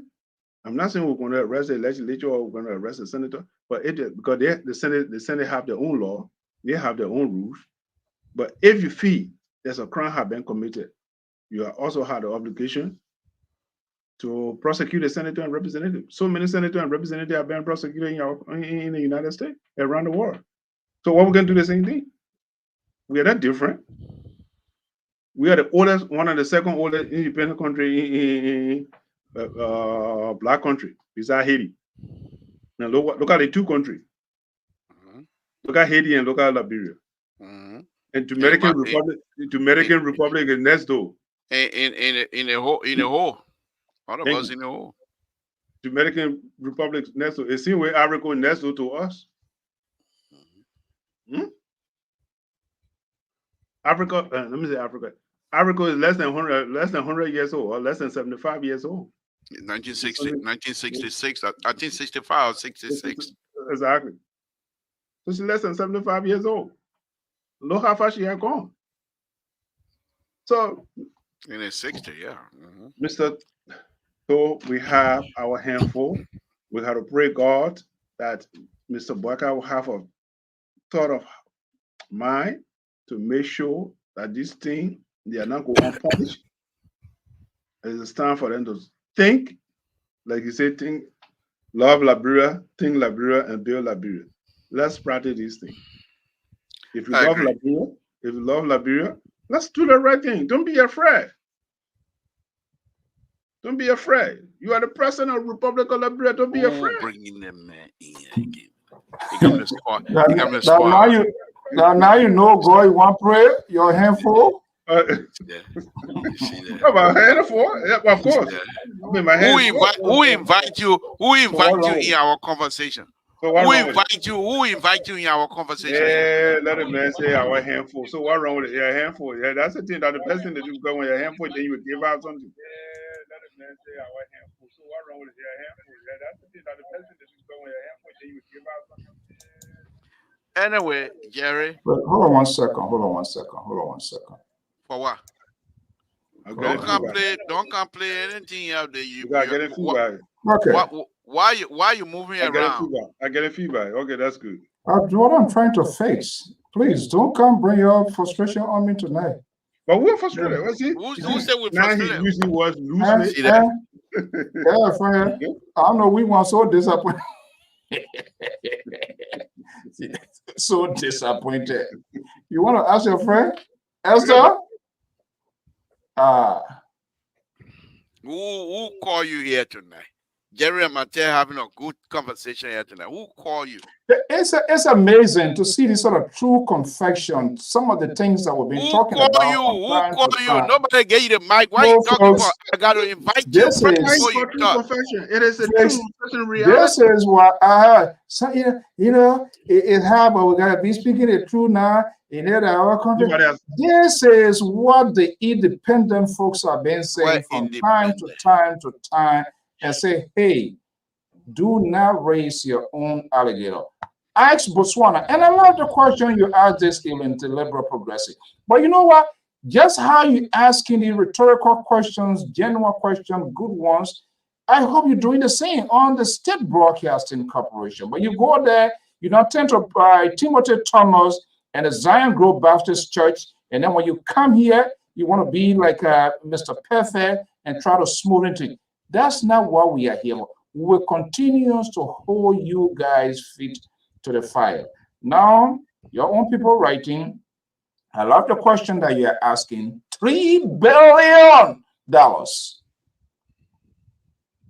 I'm not saying we're going to arrest the legislature or we're going to arrest the senator, but because the Senate have their own law, they have their own rules. But if you feel there's a crime have been committed, you also have the obligation to prosecute a senator and representative. So many senators and representatives have been prosecuted in the United States, around the world. So what we're going to do the same thing? We are that different. We are the oldest, one of the second oldest independent country in black country besides Haiti. Now look at the two countries. Look at Haiti and look at Liberia. And Dominican Republic is next door. In a hole. All of us in a hole. Dominican Republic next door. It seems where Africa next door to us. Africa, let me say Africa. Africa is less than 100 years old, or less than 75 years old. 1966, I think 65 or 66. Exactly. So she's less than 75 years old. Look how far she had gone. So in the 60, yeah. Mr. So we have our handful. We have to pray God that Mr. Boyka will have a thought of mind to make sure that this thing, they are not going unpunished. It's time for them to think, like you say, think, love Liberia, think Liberia, and build Liberia. Let's practice these things. If you love Liberia, let's do the right thing. Don't be afraid. Don't be afraid. You are the president of the Republic of Liberia. Don't be afraid. Bringing them in again. Now you know, God, you want prayer? Your handful? About handful? Yeah, of course. Who invite you in our conversation? Who invite you in our conversation? Yeah, let a man say our handful. So what wrong with it? Yeah, handful. Yeah, that's the thing. That the best thing to do when you're handful, then you would give out something. Yeah, let a man say our handful. So what wrong with it? Yeah, handful. Yeah, that's the thing. That the best thing to do when you're handful, then you would give out something. Anyway, Jerry. Hold on one second. For what? Don't complain anything out there. You gotta get a feedback. Okay. Why you moving around? I get a feedback. Okay, that's good. What I'm trying to fix. Please don't come bring your frustration on me tonight. But we're frustrated. Yeah. What's it? Who said we're frustrated? Now he usually was losing it. Yeah, friend. I don't know. We want so disappointed. So disappointed. You want to ask your friend, Esther? Who called you here tonight? Jerry and Mateo having a good conversation here tonight. Who called you? It's amazing to see this sort of true confession. Some of the things that we've been talking about. Who called you? Nobody gave you the mic. Why are you talking about? I got to invite you. This is confession. It is a true confession reality. This is what I heard. So, it happened. We got to be speaking the truth now. In our country, this is what the independent folks have been saying from time to time, and say, hey, do not raise your own alligator. Ask Botswana, and I love the question you asked this into liberal progressive. But you know what? Just how you asking the rhetorical questions, genuine questions, good ones, I hope you're doing the same on the State Broadcasting Corporation. But you go there, you don't tend to buy Timothy Thomas and the Zion Grove Baptist Church, and then when you come here, you want to be like Mr. Perfect and try to smooth into it. That's not what we are here for. We will continue to hold you guys' feet to the fire. Now, your own people writing, I love the question that you're asking, $3 billion.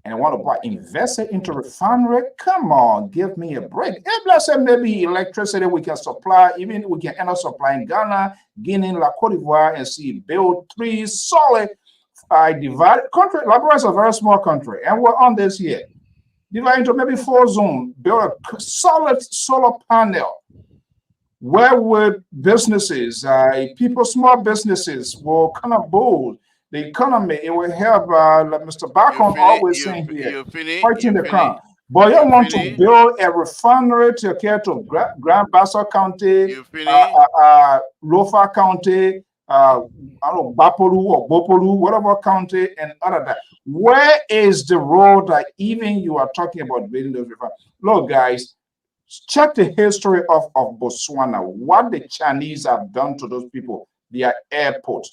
And I want to invest it into refinery. Come on, give me a break. If let's say maybe electricity we can supply, even we can end up supplying Ghana, Guinea, La Cote d'Ivoire, and see build 3 solid divided country. Liberia is a very small country, and we're on this here. Divide into maybe 4 zones, build a solid solar panel. Where would businesses, people, small businesses will kind of bold the economy? It will help, like Mr. Bacon always saying here, fighting the crime. But you want to build a refinery to care to Grand Bassa County, Lofa County, I don't know, Bapolu or Bopolu, whatever county, and other that. Where is the road that even you are talking about building those refineries? Look, guys, check the history of Botswana, what the Chinese have done to those people, their airport.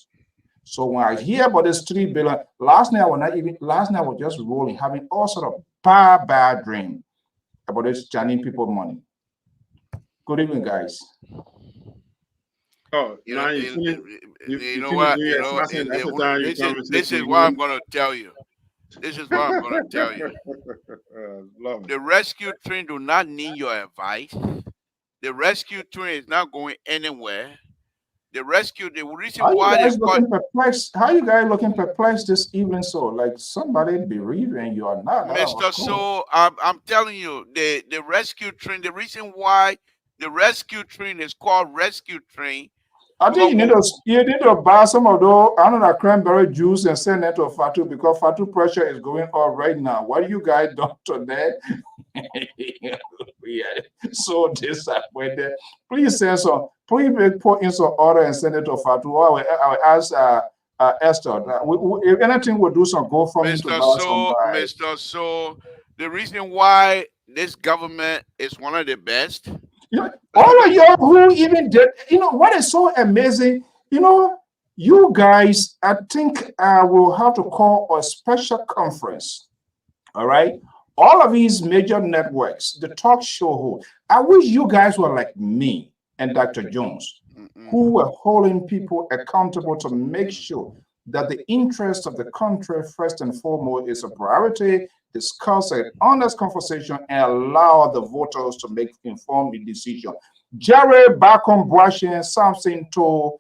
So when I hear about this 3 billion, last night I was just rolling, having all sort of bad dream about this Chinese people money. Good evening, guys. Oh, You now know, you know finish what? doing You your know, assassin, that's the time you come and say this is what I'm gonna tell you. This is what I'm gonna tell you. Love it. The rescue team do not need your advice. The rescue team is not going anywhere. The reason How you why they guys call looking perplexed? How you guys looking perplexed this evening? So like somebody bereaved and you are not. Mr. So I'm telling you, the rescue train, the reason why the rescue train is called rescue train. I think you need to buy some of those another cranberry juice and send it to Fatu because Fatu pressure is going up right now. What do you guys done today? We are so disappointed. Please send some. Please put in some order and send it to Fatu. I will ask Esther. If anything, we'll do some GoFundMe to buy some. Mr. So, the reason why this government is one of the best. You know, all of you who even did, what is so amazing, you guys, I think I will have to call a special conference. All right. All of these major networks, the talk show hosts, I wish you guys were like me and Dr. Jones, who were holding people accountable to make sure that the interest of the country, first and foremost, is a priority. Discuss an honest conversation and allow the voters to make informed decision. Jerry Bacon brushing, Samson to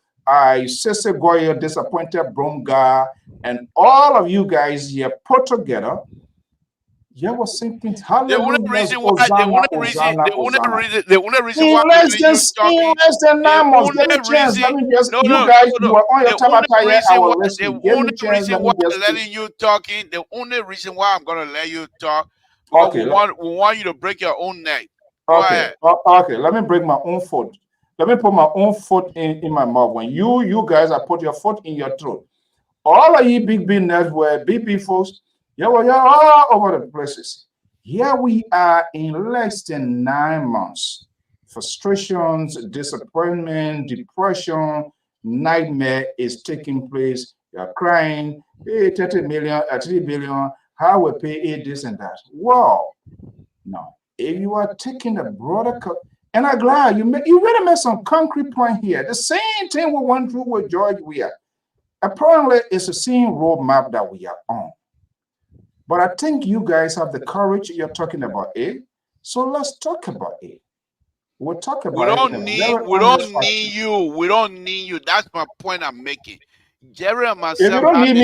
Sese Goya, disappointed Bromga, and all of you guys here put together. You were thinking, The only reason why I'm telling you talking, the only reason why I'm gonna let you talk, because we want you to break your own neck. Okay, let me break my own foot. Let me put my own foot in my mouth. When you guys are put your foot in your throat. All of you big network, big folks, you're all over the places. Here we are in less than 9 months. Frustrations, disappointment, depression, nightmare is taking place. You're crying, hey, 30 million, 3 billion, how we pay it, this and that. Wow. No. If you are taking a broader and I'm glad you really made some concrete point here. The same thing we went through with George Weah. Apparently, it's the same roadmap that we are on. But I think you guys have the courage. You're talking about it. So let's talk about it. We'll talk about we don't need you. We don't need you. That's my point I'm making. Jerry and myself. If you don't need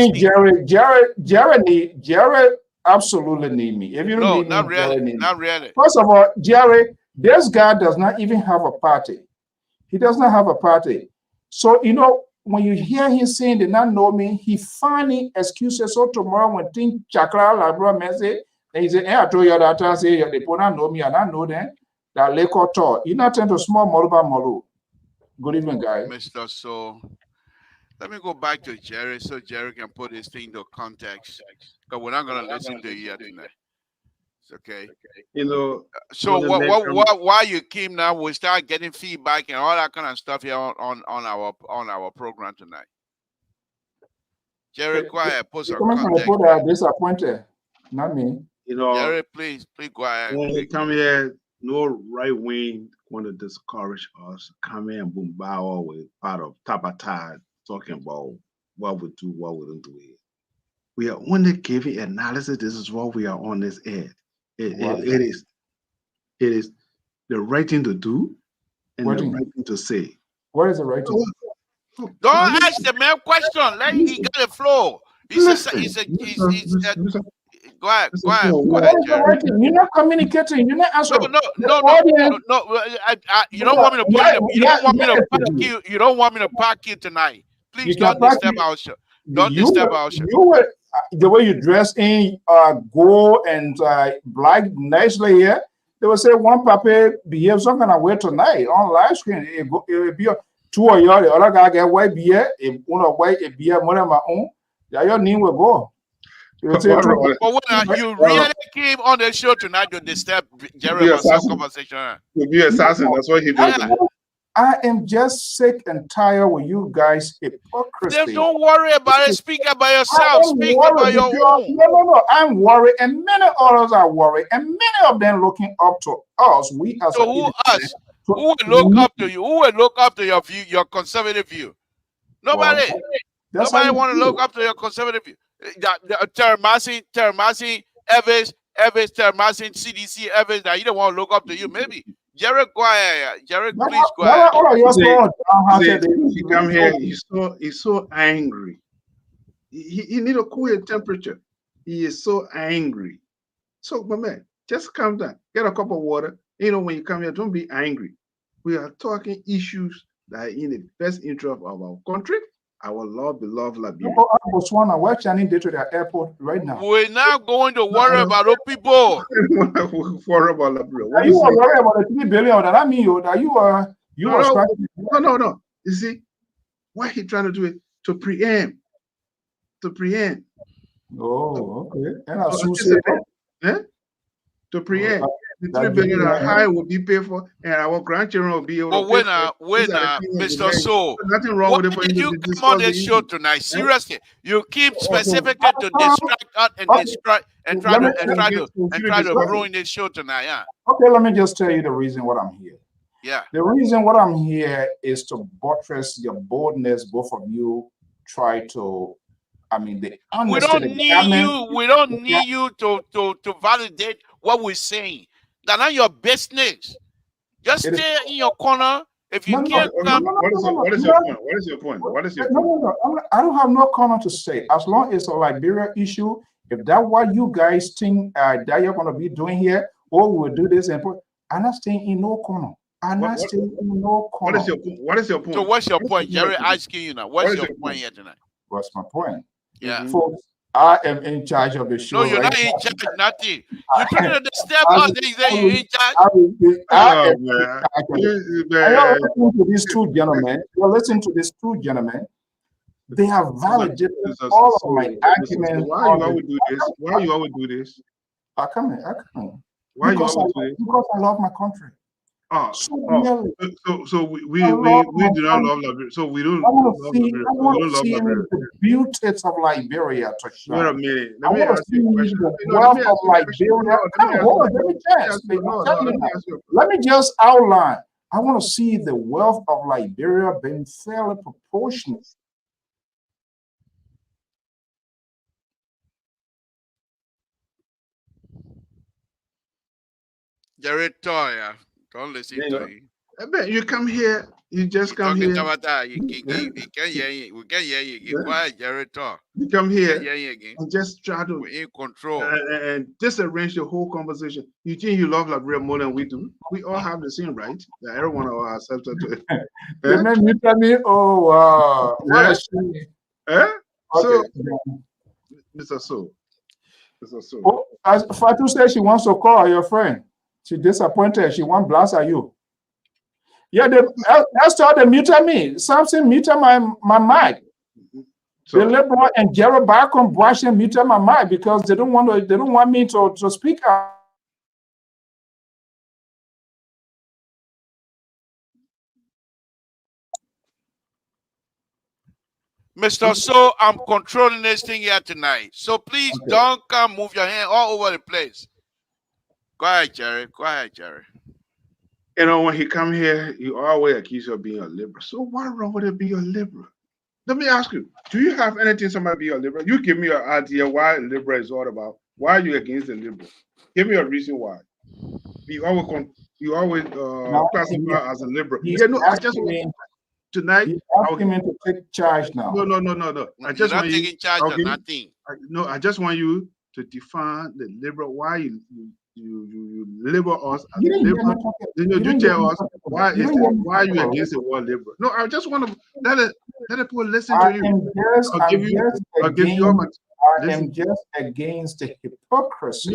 me, Jerry absolutely need me. If you don't need not me, really, Jerry need not me. really. First of all, Jerry, this guy does not even have a party. He does not have a party. So, when you hear him saying they not know me, he finding excuses. So tomorrow when things chakra labra message, then he say, I told you that time say they do not know me and I know them. That lake or tall. You not turn to small Moluba Molu. Good evening, guys. Mr. So let me go back to Jerry so Jerry can put this thing into context. Because we're not gonna listen to you tonight. It's okay. So why you came now? We start getting feedback and all that kind of stuff here on our program tonight. Jerry, go ahead. Put some context. Disappointed, not me. Jerry, please go ahead. When you come here, no right wing want to discourage us. Come here and bombard with part of Tabata talking about what we do, what we don't do here. We are only giving analysis. This is what we are on this air. It is the right thing to do and the right thing to say. What is the right thing? Don't ask the man question. Let him get the flow. Go ahead, Jerry. You're not communicating. You're not answering. No. You don't want me to put it. You don't want me to park you. You don't want me to park you tonight. Please don't disturb our show. Don't disturb our show. The way you dress in gold and black nicely here, they will say one papa behave some kind of way tonight on live screen. It will be two of y'all. The other guy get white beer. If one of white a beer more than my own, your name will go. But you really came on the show tonight to disturb Jerry conversation. To be assassin, that's what he did. I am just sick and tired with you guys' hypocrisy. Then don't worry about it. Speak about yourself. Speak about your own. No. I'm worried, and many others are worried, and many of them looking up to us. We as So who us? Who will look up to you? Who will look up to your view, your conservative view? Nobody. Well, Nobody want to look up to your conservative view. Termasi, Evans, Termasi, CDC, Evans. That you don't want to look up to you. Maybe Jared, go ahead. Jared, please go ahead. He come here. He's so angry. He need to cool your temperature. He is so angry. So, my man, just calm down. Get a cup of water. You know, when you come here, don't be angry. We are talking issues that are in the best interest of our country, our beloved Liberia. Botswana, we're turning to the airport right now. We're not going to worry about those people. Worry about Liberia. Are you worried about the 3 billion? That I mean, that you are no. You see, what he trying to do it to preempt. Oh, okay. And to preempt. The 3 billion high will be paid for, and our grandchildren will be able to pay Mr. So, nothing wrong with it. Did you come on this show tonight? Seriously, you keep specifically to distract us and try to ruin this show tonight. Yeah. Okay, let me just tell you the reason what I'm here. Yeah. The reason what I'm here is to buttress your boldness. Both of you try to. I mean, we don't need you. We don't need you to validate what we're saying. That's not your business. Just stay in your corner. If you can't come, what is your point? What is your point? No. I don't have no corner to say. As long as it's a Liberia issue, if that's what you guys think that you're going to be doing here, or we'll do this, I'm not staying in no corner. I'm not staying in no corner. What is your point? So what's your point? Jerry asking you now. What's your point here tonight? What's my point? Yeah. Folks, I am in charge of the show. No, you're not in charge of nothing. You're trying to step up and say you're in charge. Are you listening to these two gentlemen? You're listening to these two gentlemen. They have validated all of my arguments. Why you always do this? Why you always do this? I come in. Why you always do this? Because I love my country. So we do not love Liberia. So we don't love Liberia. I want to see the beauties of Liberia to shine. Wait a minute. Let me ask you a question. Let me just outline. I want to see the wealth of Liberia being fairly proportionate. Jared Toya. Don't listen to him. I bet you come here, you just come here. About that. We can't hear you. We can't hear you. Get quiet, Jared Toya. You come here again. and just try to We're in control and disarrange the whole conversation. You think you love Liberia more than we do? We all have the same right. That every one of us accepts to it. Then you tell me, oh wow, what a shame. So, Mr. So. Oh, as Fatu said, she wants to call your friend. She disappointed. She won't blast at you. Yeah, that's all they muted me. Samson muted my mic. So, the liberal and Gerald back on Washington muted my mic because they don't want me to speak out. Mr. So, I'm controlling this thing here tonight. So please don't come move your hand all over the place. Go ahead, Jerry. You know, when he come here, you always accuse you of being a liberal. So what's wrong with it being a liberal? Let me ask you, do you have anything somebody be a liberal? You give me an idea why liberal is all about. Why are you against the liberal? Give me a reason why. You always classify as a liberal. I just tonight. He's asking me to take charge now. No. I just want you. Taking charge of nothing. I just want you to define the liberal. Why you label us as liberal? You tell us why you against the word liberal. No, I just want to let the people listen to you. I am just against the hypocrisy.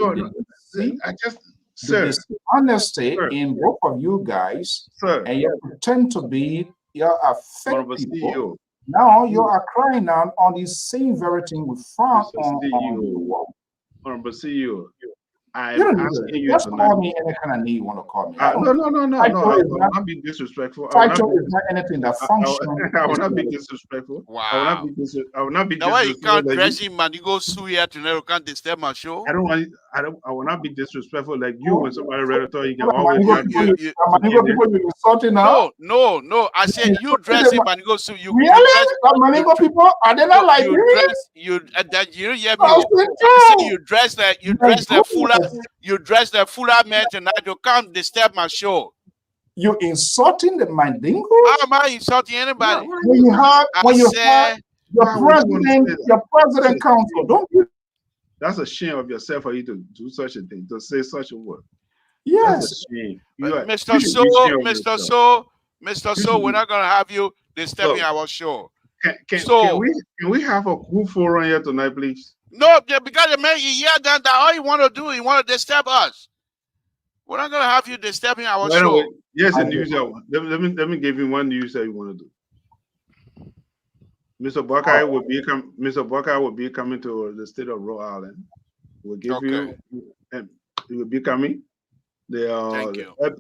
Sir, honesty in both of you guys, sir, and you pretend to be your affected people. Now you are crying out on the same very thing we found on the wall. Honorable CEO, I'm asking you just tonight. call me any kind of name you want to call me. No. I will not be disrespectful. Title is not anything that functions. I will not be disrespectful. Wow. I will not be Now why you disrespectful. can't dress him and you go sue here tonight? You can't disturb my show. I will not be disrespectful like you when somebody read a you can always people you insulting now. No. I said you dress him and you go sue you. Really? Manigo people are they not like you dress the fuller man tonight. You can't disturb my show. You insulting the Mandingo? How am I insulting anybody? When you have your president council, don't you? That's a shame of yourself for you to do such a thing, to say such a word. Yes. That's a shame. Mr. So, we're not gonna have you disturbing our show. Can we have a cool forum here tonight, please? No, because the man that all you want to do, you want to disturb us. We're not gonna have you disturbing our show. Yes, a news. Let me give you one news that you want to do. Mr. Buckeye will be coming to the state of Rhode Island. We'll give you, and he will be coming. The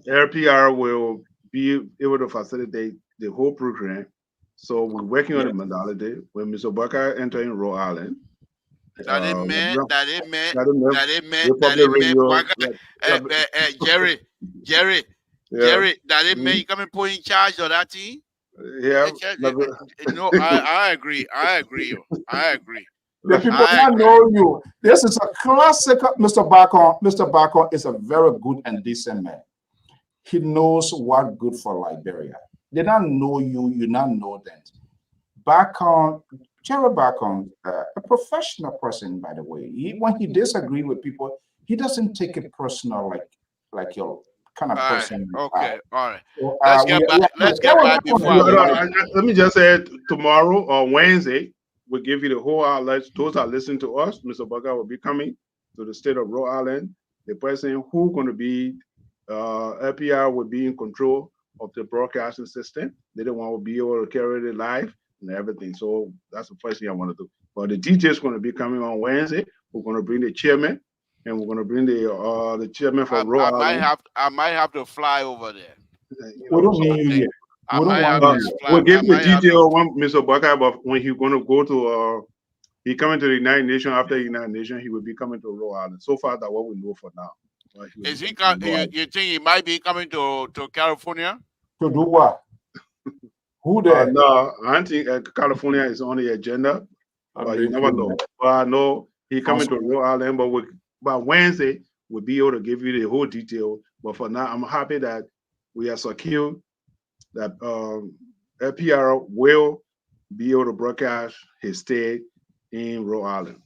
LPR will be able to facilitate the whole program. So we're working on the modality. When Mr. Buckeye enter in Rhode Island, Jerry, that it may come and put in charge of that team. Yeah, no, I agree. The people that know you. This is a classic. Mr. Bacon is a very good and decent man. He knows what good for Liberia. They don't know you, you not know them. Jerry Bacon, a professional person, by the way. When he disagrees with people, he doesn't take it personal like your kind of person. Okay, all right. So, let's get back before. Let me just say tomorrow or Wednesday, we'll give you the whole outlet. Those that listen to us, Mr. Buckeye will be coming to the state of Rhode Island. The person who's going to be LPR will be in control of the broadcasting system. They don't want to be able to carry it live and everything. So that's the first thing I want to do. But the DJ is going to be coming on Wednesday. We're going to bring the chairman, and we're going to bring the chairman from Rhode Island. I might have to fly over there. We don't need you here. We'll give the detail when Mr. Buckeye, but when he's going to go to, he coming to the United Nations. After the United Nations, he will be coming to Rhode Island. So far, that's what we know for now. Is he coming? You think he might be coming to California? To do what? Who there? No, I don't think California is on the agenda. But you never know. But I know he coming to Rhode Island. But by Wednesday, we'll be able to give you the whole detail. But for now, I'm happy that we are secure that LPR will be able to broadcast his stay in Rhode Island.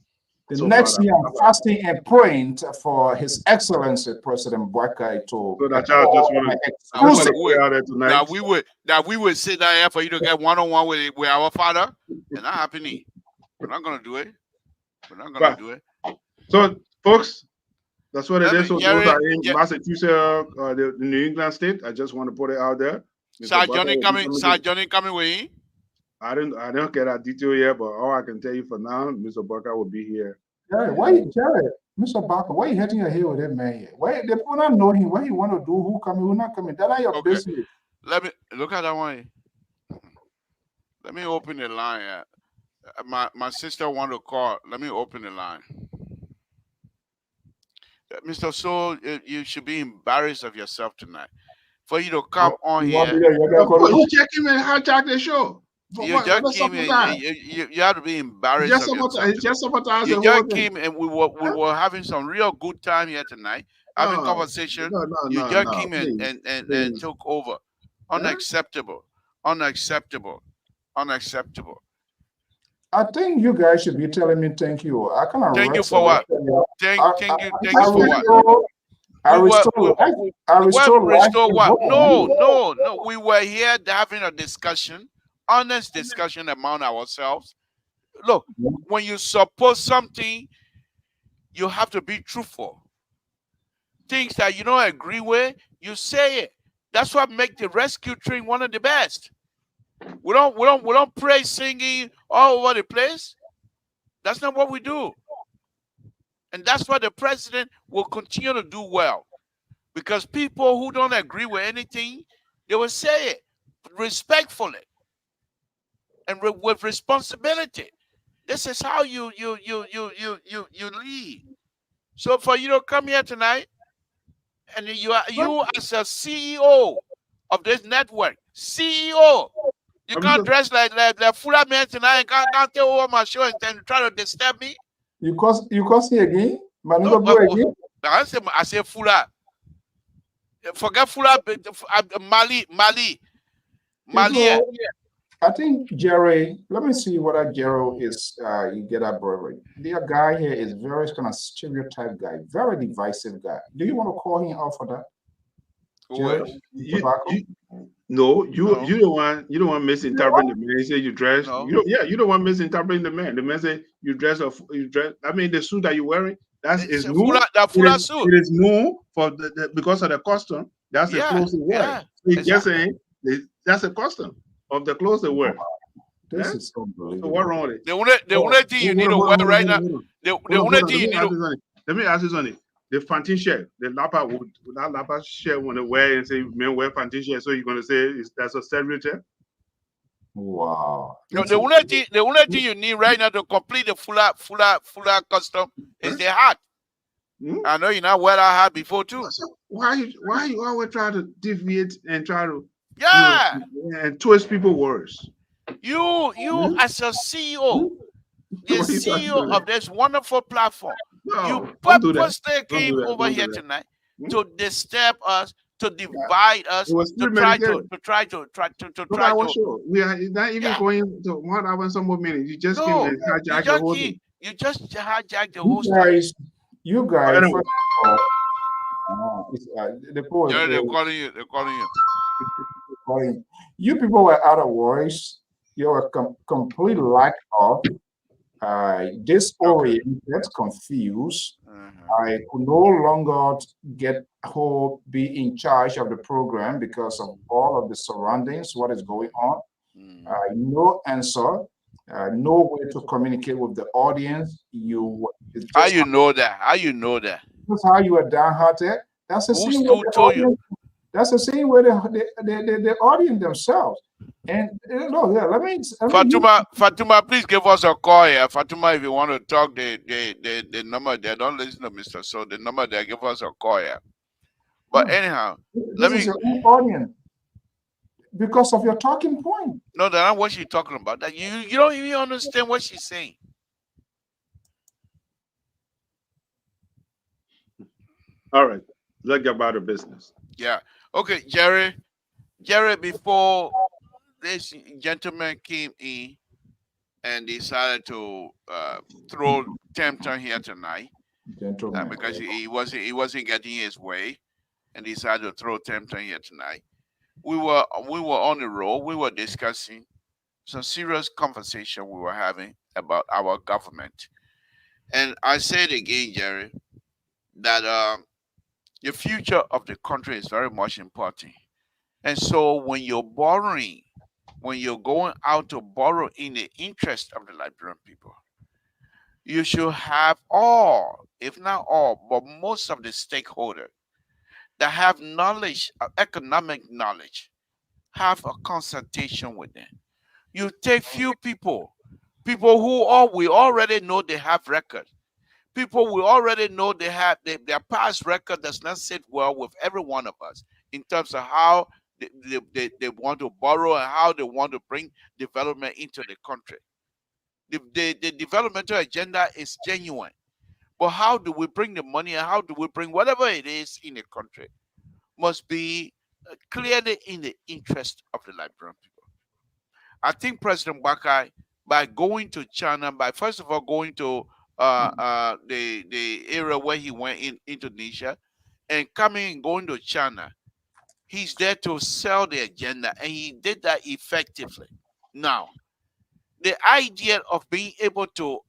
The next year, I'm fasting and praying for His Excellency President Buckeye to. So that y'all just want to put out there tonight. We would sit down here for you to get one-on-one with our father. It's not happening. We're not gonna do it. So, folks, that's what it is. So those are in Massachusetts, the New England state. I just want to put it out there. Sir Johnny coming with him. I don't get that detail yet, but all I can tell you for now, Mr. Buckeye will be here. Jerry, Mr. Barker, why are you hitting your head with that man here? Why the people not know him? What he want to do? Who coming? Who not coming? That are your business. Let me look at that one. Let me open the line. My sister want to call. Let me open the line. Mr. Soul, you should be embarrassed of yourself tonight. For you to come on here. You check him and hijack the show. You just came in. You have to be embarrassed. You just came and we were having some real good time here tonight, having conversation. You just came in and took over. Unacceptable. I think you guys should be telling me thank you. I cannot. Thank you for what? Thank you for what? I restore what? No. We were here having a discussion, honest discussion among ourselves. Look, when you suppose something, you have to be truthful. Things that you don't agree with, you say it. That's what makes the rescue train one of the best. We don't praise singing all over the place. That's not what we do. And that's why the president will continue to do well. Because people who don't agree with anything, they will say it respectfully and with responsibility. This is how you lead. So for you to come here tonight, and you as a CEO of this network, CEO, you can't dress like Fula man tonight and can't take over my show and then try to disturb me. You cuss me again? No, Go again? I say Fula. Forget Fula, Mali. I think Jerry, let me see whether Jerry is you get that brother. The guy here is very kind of stereotype guy, very divisive guy. Do you want to call him out for that? Jerry? No, you don't want misinterpreting the man. He say you dress. No. You don't want misinterpreting the man. The man say you dress. I mean, the suit that you're wearing, is new. Fula suit. It is new for because of the custom. That's the clothes they wear. Yeah, so exactly. Just saying that's a custom of the clothes they wear. This is unbelievable. So what wrong with it? The only thing you need to wear right now. The only thing you need to. Let me ask you something. The fantin shirt, the lapa that lapa shirt when they wear and say men wear fantin shirt, so you're gonna say that's a stereotype? Wow. The only thing you need right now to complete the fuller custom is the hat. I know you not wear that hat before too. So why you always try to deviate and try to and twist people's words? You as a CEO, the CEO of this wonderful platform, you purposely came over here tonight to disturb us, to divide us, to try to. We are not even going to 1 hour and some more minutes. You just came and hijacked the whole thing. You just hijacked the whole story. You guys, first of all, they're calling you. They're calling you. You people were out of voice. You were complete lack of disoriented, confused. I could no longer be in charge of the program because of all of the surroundings, what is going on. No answer, no way to communicate with the audience. How you know that? That's how you are downhearted. That's the same way that's the same way the audience themselves. And let me Fatuma, please give us a call here. Fatuma, if you want to talk, the number there, don't listen to Mr. So the number there, give us a call here. But anyhow, this is your own audience because of your talking point. No, that's not what she's talking about. That you don't even understand what she's saying. All right, let's get about the business. Yeah. Okay, Jerry, before this gentleman came in and decided to throw Tempton here tonight, because he wasn't getting his way, and decided to throw Tempton here tonight. We were on the road. We were discussing some serious conversation we were having about our government, and I said again, Jerry, that the future of the country is very much important. And so when you're borrowing, when you're going out to borrow in the interest of the Liberian people, you should have all, if not all, but most of the stakeholders that have knowledge, economic knowledge, have a consultation with them. You take few people who we already know they have records. People we already know they have their past record does not sit well with every one of us in terms of how they want to borrow and how they want to bring development into the country. The developmental agenda is genuine. But how do we bring the money and how do we bring whatever it is in the country must be clearly in the interest of the Liberian people. I think President Bakai, by going to China, by first of all going to the area where he went in Indonesia and coming and going to China, he's there to sell the agenda, and he did that effectively. Now, the idea of being able to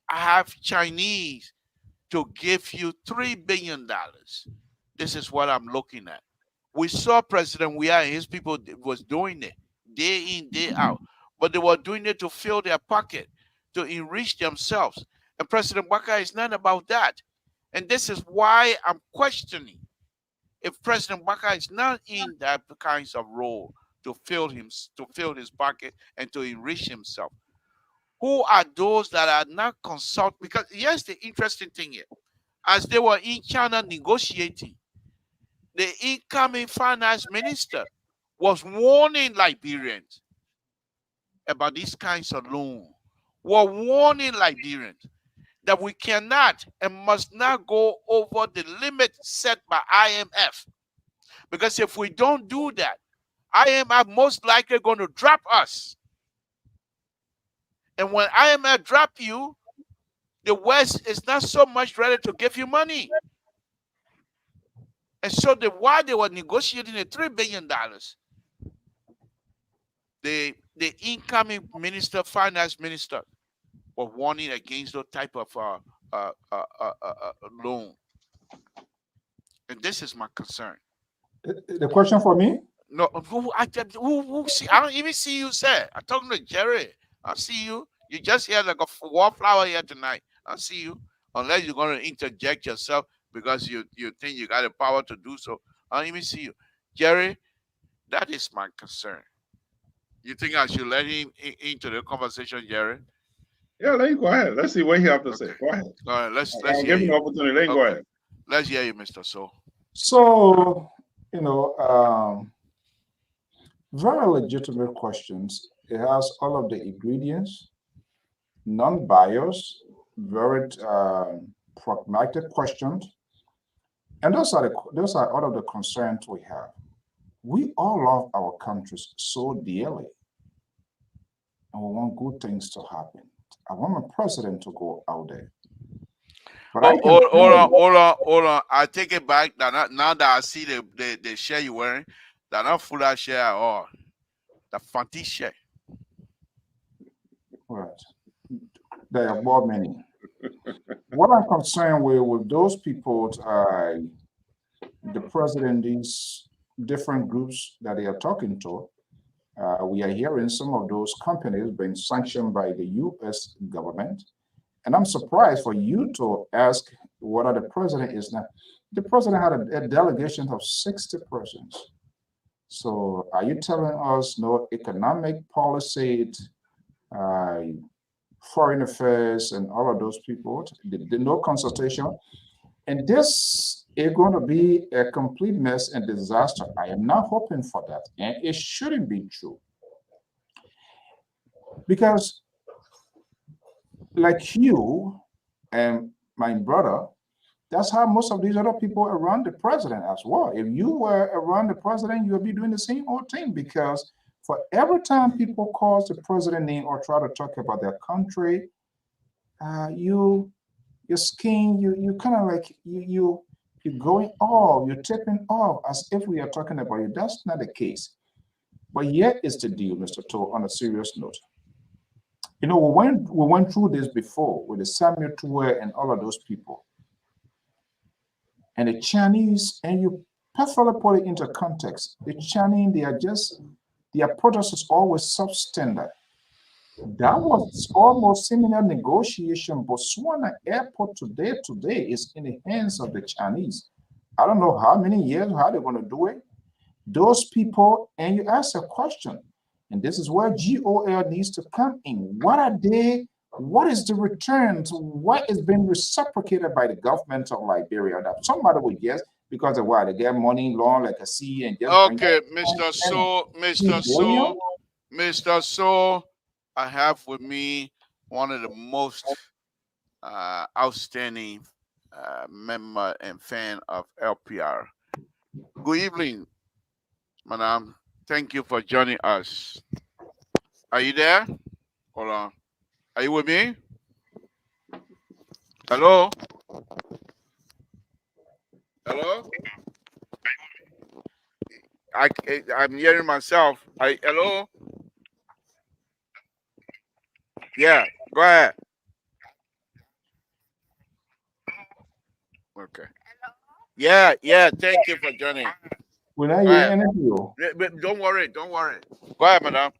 have Chinese to give you $3 billion, this is what I'm looking at. We saw President Weah and his people was doing it day in, day out, but they were doing it to fill their pocket, to enrich themselves. And President Waka is not about that. And this is why I'm questioning if President Waka is not in that kinds of role to fill his pocket and to enrich himself. Who are those that are not consult? Because here's the interesting thing here. As they were in China negotiating, the incoming finance minister was warning Liberians about these kinds of loans. Were warning Liberians that we cannot and must not go over the limit set by IMF. Because if we don't do that, IMF most likely going to drop us. And when IMF drop you, the West is not so much ready to give you money. And so while they were negotiating the $3 billion, the incoming minister, finance minister, were warning against those type of loan. And this is my concern. The question for me? No, who see? I don't even see you, sir. I'm talking to Jerry. I see you. You just here like a wallflower here tonight. I see you. Unless you're going to interject yourself because you think you got the power to do so. I don't even see you. Jerry, that is my concern. You think I should let him into the conversation, Jerry? Yeah, let him go ahead. Let's see what he have to say. Go ahead. All right, let's I'll give him the opportunity. Let him go ahead. Let's hear you, Mr. So. So, very legitimate questions. It has all of the ingredients, non-biased, very pragmatic questions. And those are all of the concerns we have. We all love our countries so dearly, and we want good things to happen. I want my president to go out there. But hold on. I take it back. Now that I see the shirt you're wearing, they're not full of shirt at all. The fancy shirt. Right. There are more many. What I'm concerned with those people, the president, these different groups that they are talking to, we are hearing some of those companies being sanctioned by the U.S. government. And I'm surprised for you to ask what the president is now. The president had a delegation of 60 persons. So are you telling us no economic policy, foreign affairs, and all of those people, no consultation? And this is going to be a complete mess and disaster. I am not hoping for that. And it shouldn't be true. Because like you and my brother, that's how most of these other people around the president as well. If you were around the president, you would be doing the same old thing, because for every time people call the president name or try to talk about their country, your skin, you kind of like, you're going off, you're tipping off as if we are talking about you. That's not the case. But yet is the deal, Mr. Toh, on a serious note. We went through this before with the Samuel Tuwe and all of those people. And the Chinese, and you perfectly put it into context, the Chinese, their product is always substandard. That was almost similar negotiation. Botswana airport today is in the hands of the Chinese. I don't know how many years, how they're going to do it. Those people, and you ask a question, and this is where GOL needs to come in. What are they? What is the return to what is being reciprocated by the government of Liberia? That somebody would guess because of why they get money long like a sea and just okay, Mr. So, I have with me one of the most outstanding member and fan of LPR. Good evening, madam. Thank you for joining us. Are you there? Hold on. Are you with me? Hello? Hello? I'm hearing myself. Hello? Yeah, go ahead. Okay. Yeah, thank you for joining. When I hear interview. Don't worry. Go ahead, madam.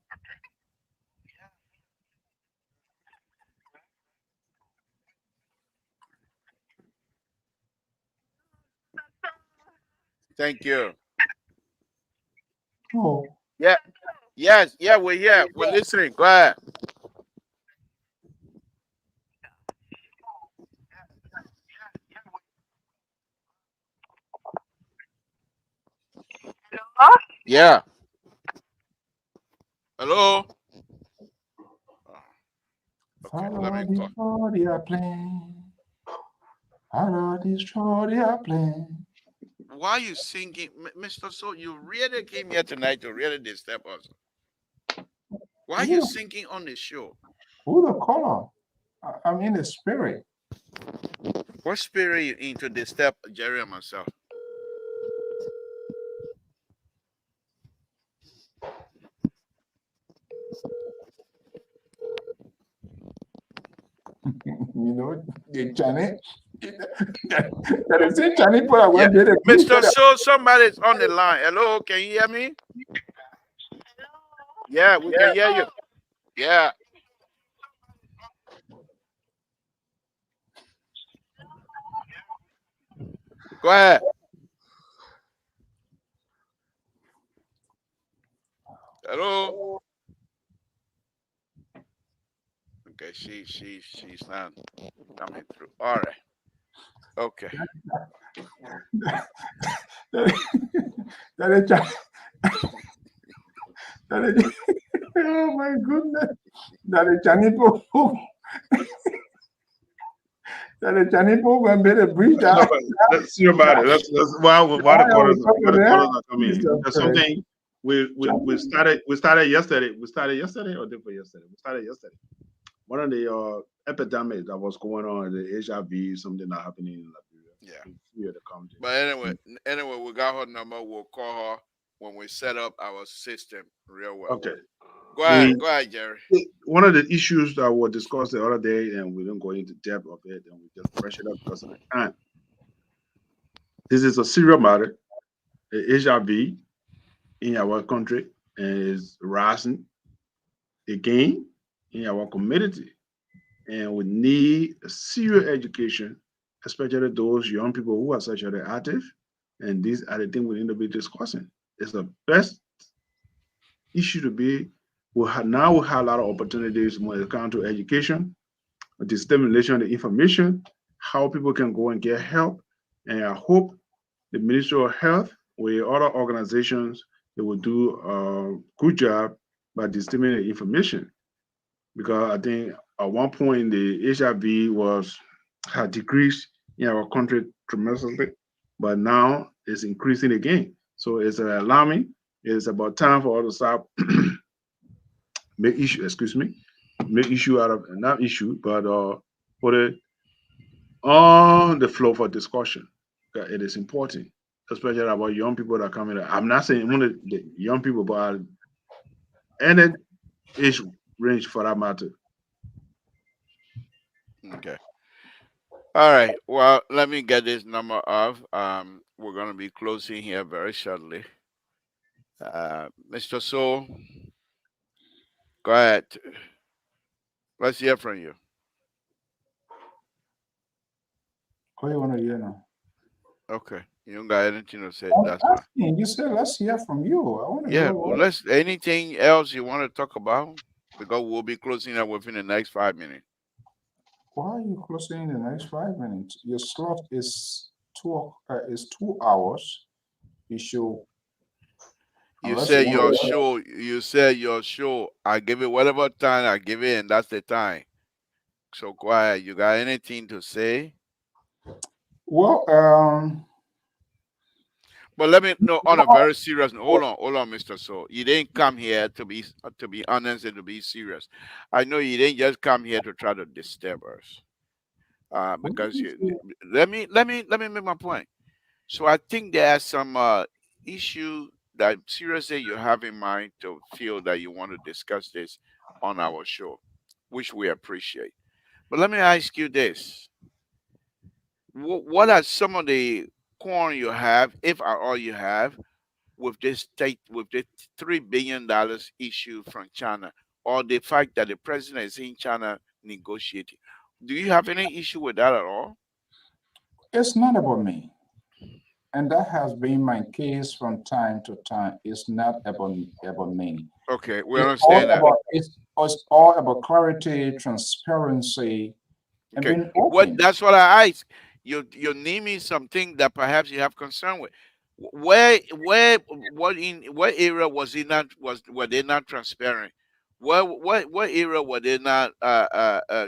Thank you. Oh. Yeah. Yes. Yeah, we're here. We're listening. Go ahead. Yeah. Hello. Okay. Let Follow me call. destroy their plan. Follow destroy their plan. Why are you singing, Mr. So? You really came here tonight to really disturb us. Why are you Who, singing on the show? who the caller? I'm in the spirit. What spirit you in to disturb Jerry and myself? You know, the Johnny. That is it, Johnny. But I Yeah. went there. Mr. So, somebody's on the line. Hello, can you hear me? Yeah, we can hear you. Yeah. Go ahead. Hello. Okay, she's not coming through. All right. Okay. That is Johnny. That is, oh my goodness. That is Johnny. That is Johnny. When better breathe out. Let's see about it. Let's while the callers are coming in. Jesus There's Christ. something we started yesterday. We started yesterday or day before yesterday. We started yesterday. One of the epidemics that was going on, the HIV, something that happening in Liberia. Yeah. Here to come to. But anyway, we got her number. We'll call her when we set up our system real well. Okay. Go ahead, Jerry. One of the issues that were discussed the other day, and we don't go into depth of it, and we just brush it up because of the time. This is a serious matter. The HIV in our country is rising again in our community, and we need a serious education, especially those young people who are sexually active. And these are the things we need to be discussing. It's the best issue to be. Now we have a lot of opportunities when it comes to education, dissemination of the information, how people can go and get help. And I hope the Ministry of Health with other organizations, they will do a good job by disseminating information. Because I think at one point the HIV was had decreased in our country tremendously, but now it's increasing again. So it's alarming. It's about time for us to stop make issue, excuse me, make issue out of not issue, but put it on the floor for discussion. It is important, especially about young people that come in. I'm not saying only the young people, but any age range for that matter. Okay. All right. Well, let me get this number off. We're gonna be closing here very shortly. Mr. So, go ahead. Let's hear from you. What do you want to hear now? Okay. You don't got anything to say? I'm That's fine. asking. You said let's hear from you. I want to Yeah. hear Well, what. let's. Anything else you want to talk about? Because we'll be closing up within the next 5 minutes. Why are you closing in the next 5 minutes? Your slot is 2 hours. You should You unless you said want your to. show. You said your show. I give it whatever time I give it, and that's the time. So go ahead. You got anything to say? Well, But let me know on a very serious note. Hold on, Mr. So. You didn't come here to be honest and to be serious. I know you didn't just come here to try to disturb us. what did Because you you say? let me make my point. So I think there are some issue that seriously you have in mind to feel that you want to discuss this on our show, which we appreciate. But let me ask you this: what are some of the corn you have, if at all you have, with this state with the $3 billion issue from China, or the fact that the president is in China negotiating? Do you have any issue with that at all? It's not about me. And that has been my case from time to time. It's not about me. Okay, we It's all understand that. about it's all about clarity, transparency, and Okay, being what open. that's what I asked. You name me something that perhaps you have concern with. Where what area was it not was were they not transparent? What area were they not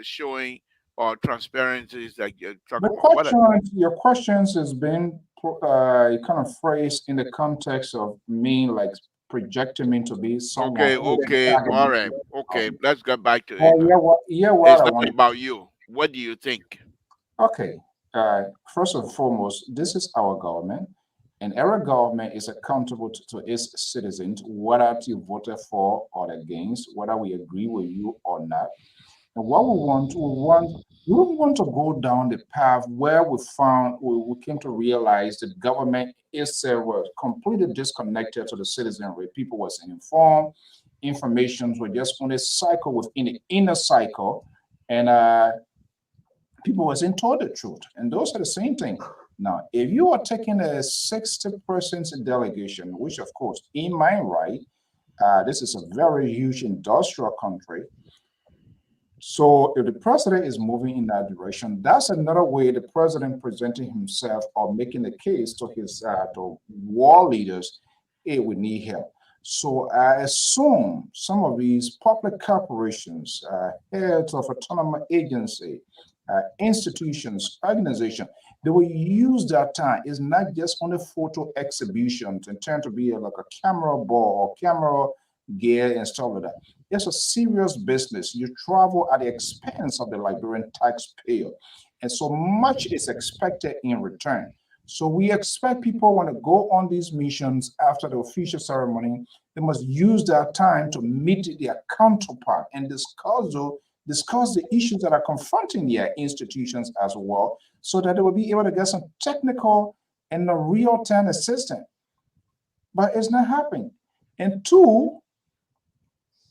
showing or transparencies that you're The talking about? What? question, your questions has been kind of phrased in the context of me like projecting me to be someone Okay, who is okay, all right, antagonistic of okay. me. Let's get back to it Well, now. yeah, what It's I not want. about you. What do you think? Okay, first and foremost, this is our government, and our government is accountable to its citizens, whether you voted for or against, whether we agree with you or not. And what we don't want to go down the path where we came to realize that government itself was completely disconnected to the citizenry. People was informed, information were just on a cycle within the inner cycle, and people wasn't told the truth. And those are the same thing. Now, if you are taking a 60% delegation, which of course, in my right, this is a very huge industrial country. So if the president is moving in that direction, that's another way the president presenting himself or making a case to his to war leaders, hey, we need help. So I assume some of these public corporations, heads of autonomous agency, institutions, organization, they will use that time. It's not just only photo exhibitions and tend to be like a camera ball or camera gear and stuff like that. It's a serious business. You travel at the expense of the Liberian taxpayer, and so much is expected in return. So we expect people want to go on these missions after the official ceremony. They must use their time to meet their counterpart and discuss the issues that are confronting their institutions as well, so that they will be able to get some technical and a real-time assistance. But it's not happening. And two,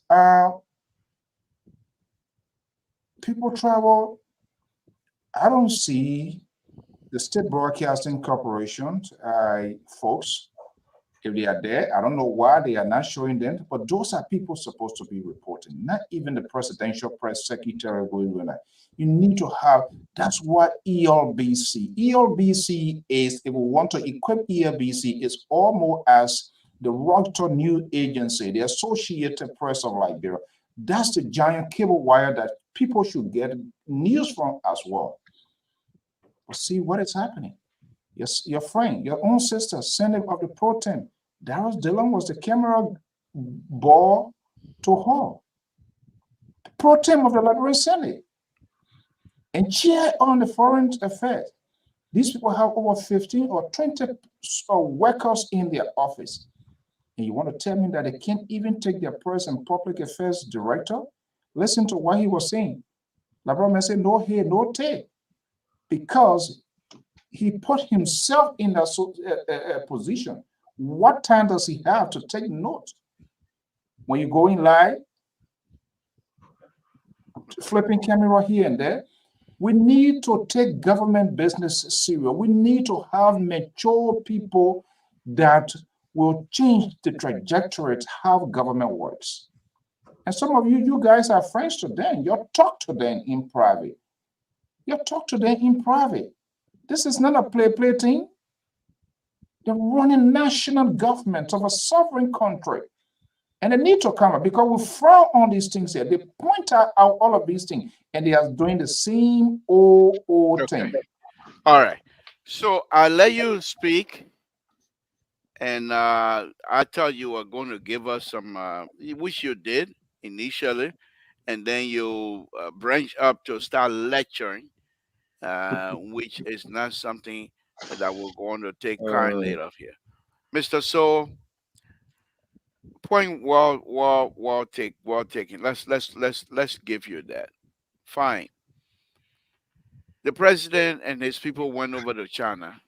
uh, people travel. I don't see the state broadcasting corporations, folks, if they are there, I don't know why they are not showing them, but those are people supposed to be reporting, not even the presidential press secretary going with that. You need to have, that's what ELBC. ELBC is, if we want to equip ELBC, it's almost as the Reuters news agency, the Associated Press of Liberia. That's the giant cable wire that people should get news from as well. But see what is happening. Yes, your friend, your own sister, sending of the protein. Darius Dillon was the camera ball to her. Pro tem of the Liberian Senate and chair on the foreign affairs. These people have over 15 or 20 workers in their office. And you want to tell me that they can't even take their press and public affairs director? Listen to what he was saying. LeBron may say, no here, no take. Because he put himself in that position. What time does he have to take notes? When you go in live, flipping camera here and there, we need to take government business serious. We need to have mature people that will change the trajectory to how government works. And some of you, you guys are friends to them. You talk to them in private. You talk to them in private. This is not a play thing. They're running national government of a sovereign country. And they need to come up because we frown on these things here. They point out all of these things and they are doing the same old Okay. thing. All right. So I'll let you speak, and I thought you were going to give us some, which you did initially, and then you branch up to start lecturing, which is not something that we're going to take kindly of here. Mr. So, point well taken. Let's give you that. Fine. The president and his people went over to China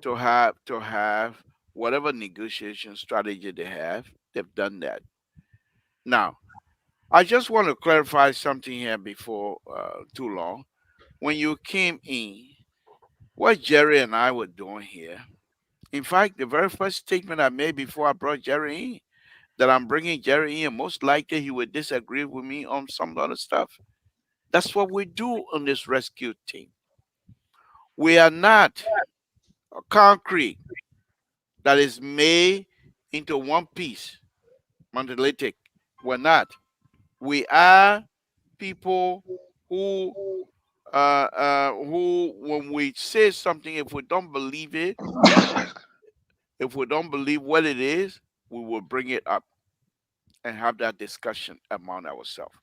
to have whatever negotiation strategy they have. They've done that. Now, I just want to clarify something here before too long. When you came in, what Jerry and I were doing here In fact, the very first statement I made before I brought Jerry in, that I'm bringing Jerry in, most likely he would disagree with me on some other stuff. That's what we do on this rescue team. We are not a concrete that is made into one piece, monolithic. We're not. We are people who, when we say something, if we don't believe it, if we don't believe what it is, we will bring it up and have that discussion among ourselves.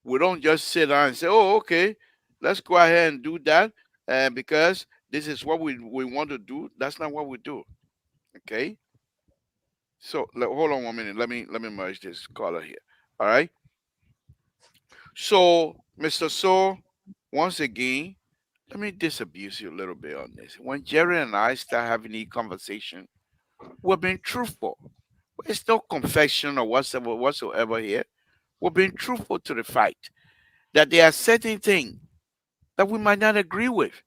We don't just sit down and say, "Oh, okay, let's go ahead and do that," because this is what we want to do. That's not what we do. Okay. So hold on 1 minute. Let me merge this color here. All right. So, Mr. So, once again, let me disabuse you a little bit on this. When Jerry and I start having the conversation, we're being truthful. It's no confession or whatsoever here. We're being truthful to the fact that there are certain things that we might not agree with.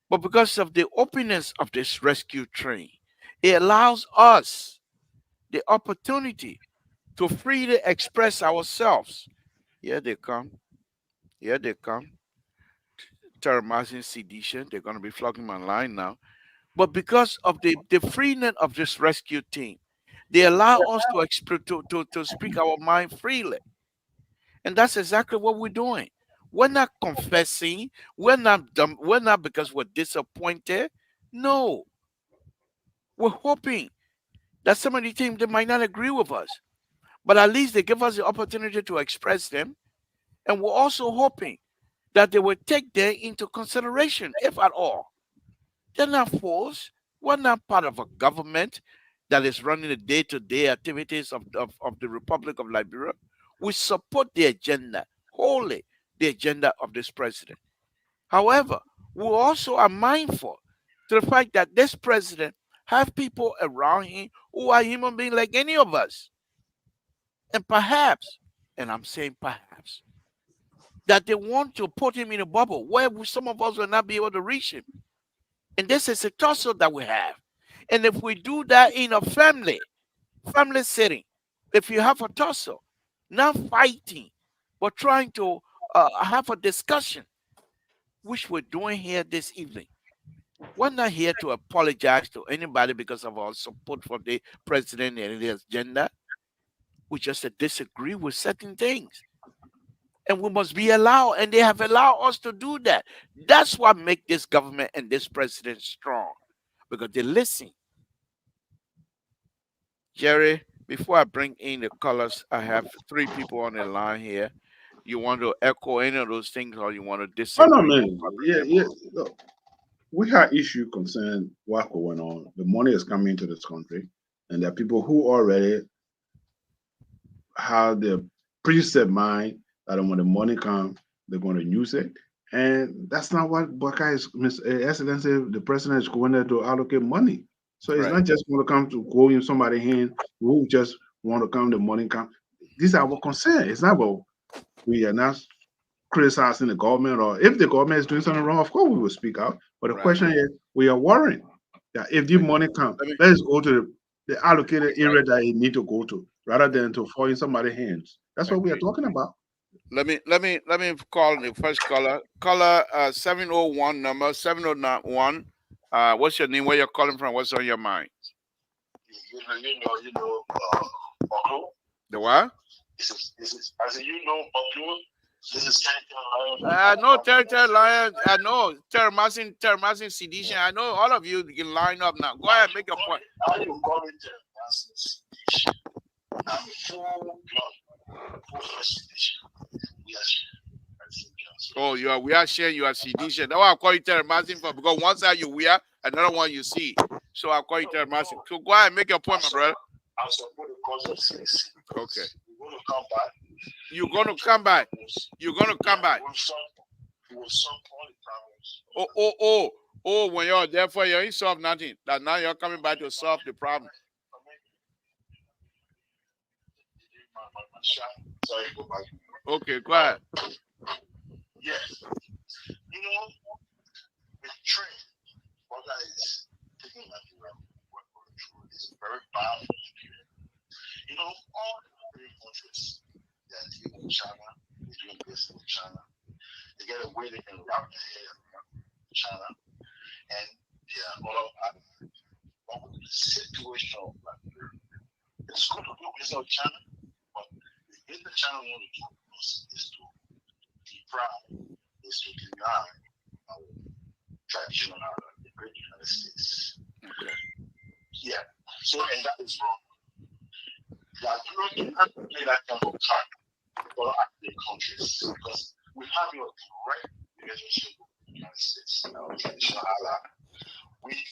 But because of the openness of this rescue train, it allows us the opportunity to freely express ourselves. Here they come. Here they come. Terramazing sedition. They're going to be flogging my line now. But because of the freeness of this rescue team, they allow us to speak our mind freely. And that's exactly what we're doing. We're not confessing. We're not dumb. We're not because we're disappointed. No. We're hoping that some of the team they might not agree with us. But at least they give us the opportunity to express them. And we're also hoping that they will take them into consideration, if at all. They're not forced. We're not part of a government that is running the day-to-day activities of the Republic of Liberia. We support the agenda, wholly the agenda of this president. However, we also are mindful to the fact that this president have people around him who are human beings like any of us. And perhaps, and I'm saying perhaps, that they want to put him in a bubble where some of us will not be able to reach him. And this is a tussle that we have. And if we do that in a family setting, if you have a tussle, not fighting, but trying to have a discussion, which we're doing here this evening. We're not here to apologize to anybody because of our support for the president and his agenda. We just disagree with certain things. And we must be allowed, and they have allowed us to do that. That's what makes this government and this president strong, because they listen. Jerry, before I bring in the colors, I have 3 people on the line here. You want to echo any of those things, or you want to Oh no, disagree? man. Yeah, yeah. Look, we have issue concern what going on. The money is coming into this country, and there are people who already have their preset mind that when the money comes, they're going to use it. And that's not what Baka is, Miss Excellency, the president is going there to allocate money. So it's Right. not just going to come to go in somebody's hand who just want to come, the money come. These are our concern. It's not about we are not criticizing the government, or if the government is doing something wrong, of course we will speak out. But the Right. question is, we are worrying that if the money comes, Let me, let's go to the allocated right. area that it need to go to, rather than to fall in somebody's hands. That's what we are Agree. talking about. Let me call the first caller. Caller 701, number 701. What's your name? Where you're calling from? What's on your mind? Uncle. The what? This is, I said, Uncle. This is No, Lion. I know Terramazing sedition. I know all of you can line up now. Go ahead, make your point. How you call it Terramazing? I'm full sedition. Yes. Oh, we are sharing your sedition. That's why I call you Terramazing for, because one side you wear, another one you see. So I call you Terramazing. So go ahead, make your point, my brother. I support the cause of sedition. Okay. We're going to come back. You're going to come back. You're going to come back. We'll solve all the problems. Oh, when you're there for you ain't solve nothing. That now you're coming back to solve the problem. Sorry, go back. Okay, go ahead. Yes. The train, what that is taking in Nigeria, what we're going through is very powerful. You know, all the European countries that deal with China, they're doing business with China. They get a way they can wrap their head around China, and they are all out of it. But with the situation of Nigeria, it's good to do business with China, but the thing that China want to do is to deprive, is to deny our traditional the great United States. Okay. Yeah. So, and that is wrong. Nigeria cannot play that kind of card for the countries because we have a direct relationship with the United States, our traditional ally.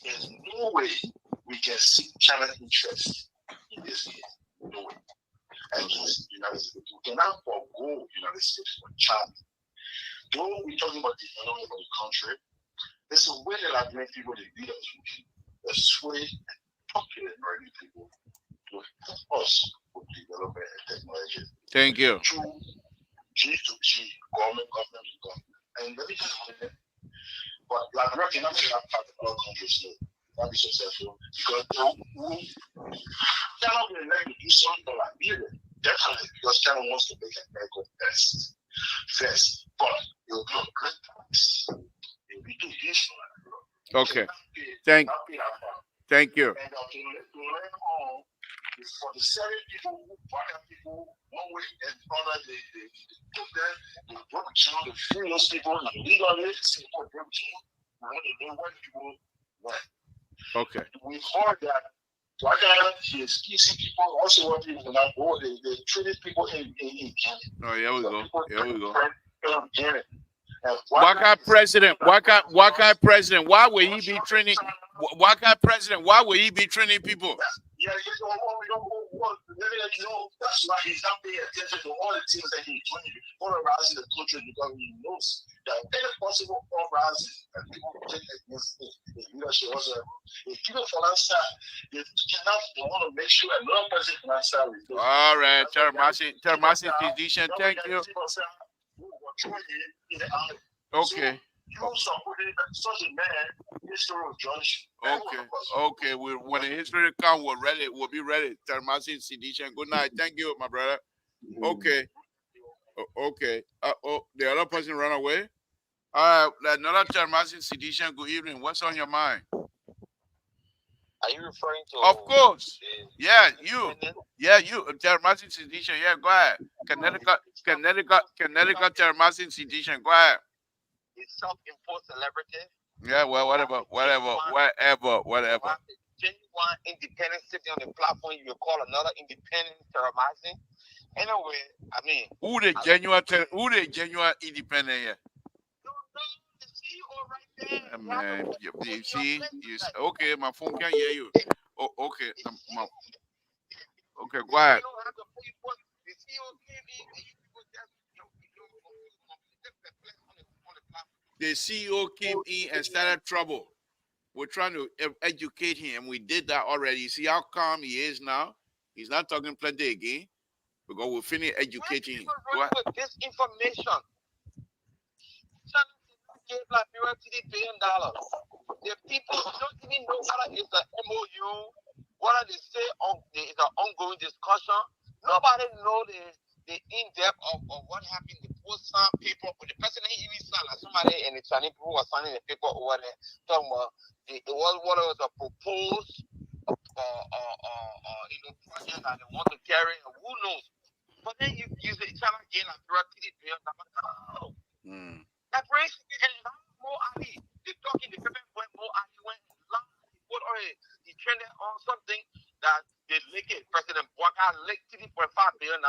There's no way we can see China's interest in this game. No way. And just the United States. We cannot forego the United States for China. Though we're talking about development of the country, there's a way that I've made people the leaders who can persuade and talk to the American people to help us with development and technology. Thank you. Through G to G, government to government. And let me just say, but like America cannot say that part of other countries not be successful because China will let you do something for Liberia. Definitely, because China wants to make America best first. But it will be a great price. It will be too useful. Okay. Thank you. And to learn all is for the selling people who buy people one way and other, they put them, they broke down, they free those people, and legally, people broke down. We want to know what people want. Okay. We heard that black is easy people also want people to not go. They treated people in Ghana. Oh, here we go. Here we go. What kind of president? What kind of president? Why would he be training? What kind of president? Why would he be training people? Yeah, that's why he's not paying attention to all the things that he's doing, polarizing the country because he knows that any possible uprising that people will take against his leadership also. If people from outside, they want to make sure that no person from outside will. All right, Termasi Physician, thank you. Okay. Such a man, history will judge. Okay. When the history comes, we're ready. We'll be ready. Termasi Physician, good night. Thank you, my brother. Okay. Okay. The other person run away. All right. Another Termasi Physician. Good evening. What's on your mind? Are you referring to? Of course. Yeah, you. Yeah, you. Termasi Physician. Yeah, go ahead. Connecticut Termasi Physician. Go ahead. It's self-imposed celebrity. Yeah, well, whatever. Genuine independent sitting on the platform, you will call another independent terrorizing. Anyway, I mean, who the genuine independent here? The CEO right there. Man, you see, okay, my phone can't hear you. Oh, okay, okay, go ahead. The CEO came in and you people just the CEO came in and started trouble. We're trying to educate him. We did that already. You see how calm he is now? He's not talking plenty again because we'll finish educating him. With this information, China gave Liberia $3 billion. The people don't even know whether it's an MOU, whether they say it's an ongoing discussion. Nobody knows the in-depth of what happened. The post-sign paper, but the president even signed, like somebody in the Chinese people were signing the paper over there, talking about it was a proposed project that they want to carry, and who knows. But then you say China gain like $3 billion. No. That brings and more Ali. They talking the paper when more Ali went he trended on something that they lick it. President Bouacar licked $3.5 billion.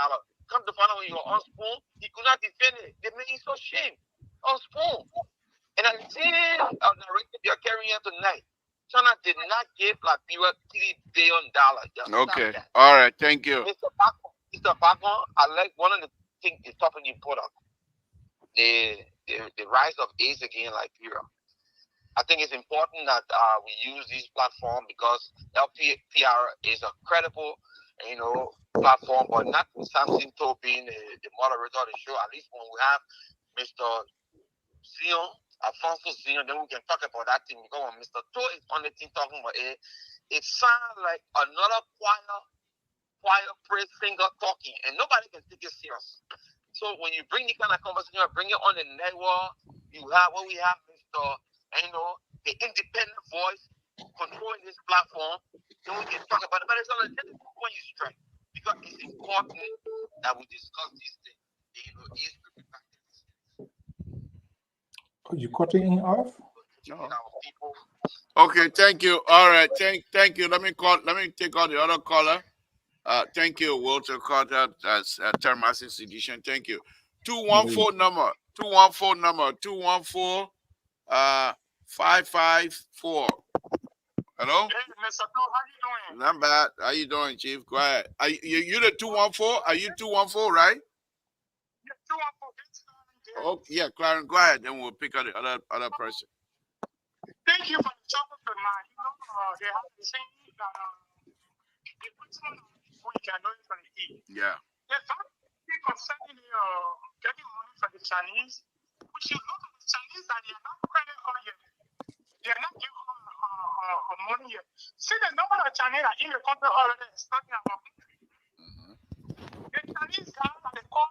Come to find out when you were on Spoon, he could not defend it. They made him so shame on Spoon. And I see narrative you're carrying out tonight. China did not give Liberia $3 billion. Okay. All right. Thank you. Mr. Bacon, I like one of the things the topic you put up. The rise of AIDS again in Liberia. I think it's important that we use this platform because LPR is a credible, platform, but not Samson being the moderator of the show. At least when we have Mr. Zion Alfonso Senior, then we can talk about that thing because when Mr. Toe is on the thing talking about it sounds like another choir praise singer talking, and nobody can take it serious. So when you bring the kind of conversation, bring it on the network, you have what we have, Mr. The independent voice controlling this platform, then we can talk about it. But it's on a different point you strike because it's important that we discuss these things. Are you cutting off? No. Okay, thank you. All right, thank you. Let me take out the other caller. Thank you, Walter Carter. That's Termasis Edition. Thank you. 214 number. 214 554. Hello? Hey, Mr. Toe, how you doing? Not bad. How you doing, Chief? Go ahead. Are you the 214? Are you 214, right? Yeah, 214. Oh, yeah, Clarence, go ahead. Then we'll pick up the other person. Thank you for the topic tonight. They have the same the question we can know from the E. Yeah. The fact concerning getting money from the Chinese, we should look at the Chinese that they are not credit or yet. They are not giving money yet. See the number of Chinese are in the country already studying our country. The Chinese guys that they call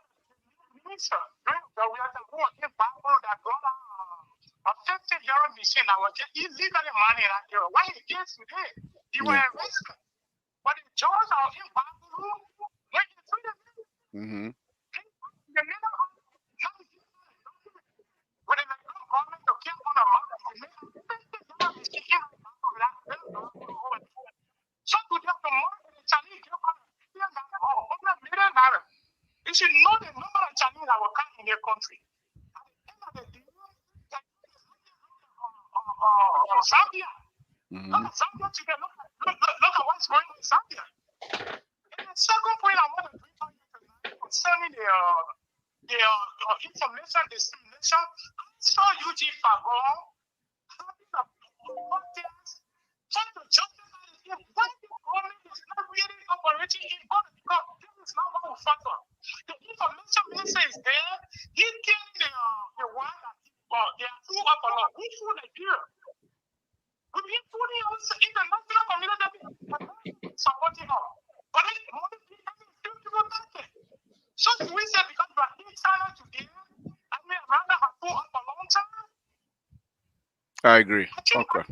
minister, we are the one in Bible that got a 50-year machine that was just illegally money right here. Why he gets today? He was arrested. But the judge are in Bible when he freed him. The middle of when the government to kill on a mother, so to get the money the Chinese give $1 million. You should know the number of Chinese that will come in their country. At the end of the day, Zambia. Look at Zambia today. Look at what's going on in Zambia. And the second point I want to bring out tonight concerning the information dissemination, I saw UG Fagon having a podcast trying to justify why the government is not really operating in order because this is not what we factor. The information minister is there. He came the one that they are full up a lot. Who food Nigeria? We've been putting us in the national community supporting us. But then money still people take it. So we say because we are in China today, I mean rather have full up a long time. I agree. Okay.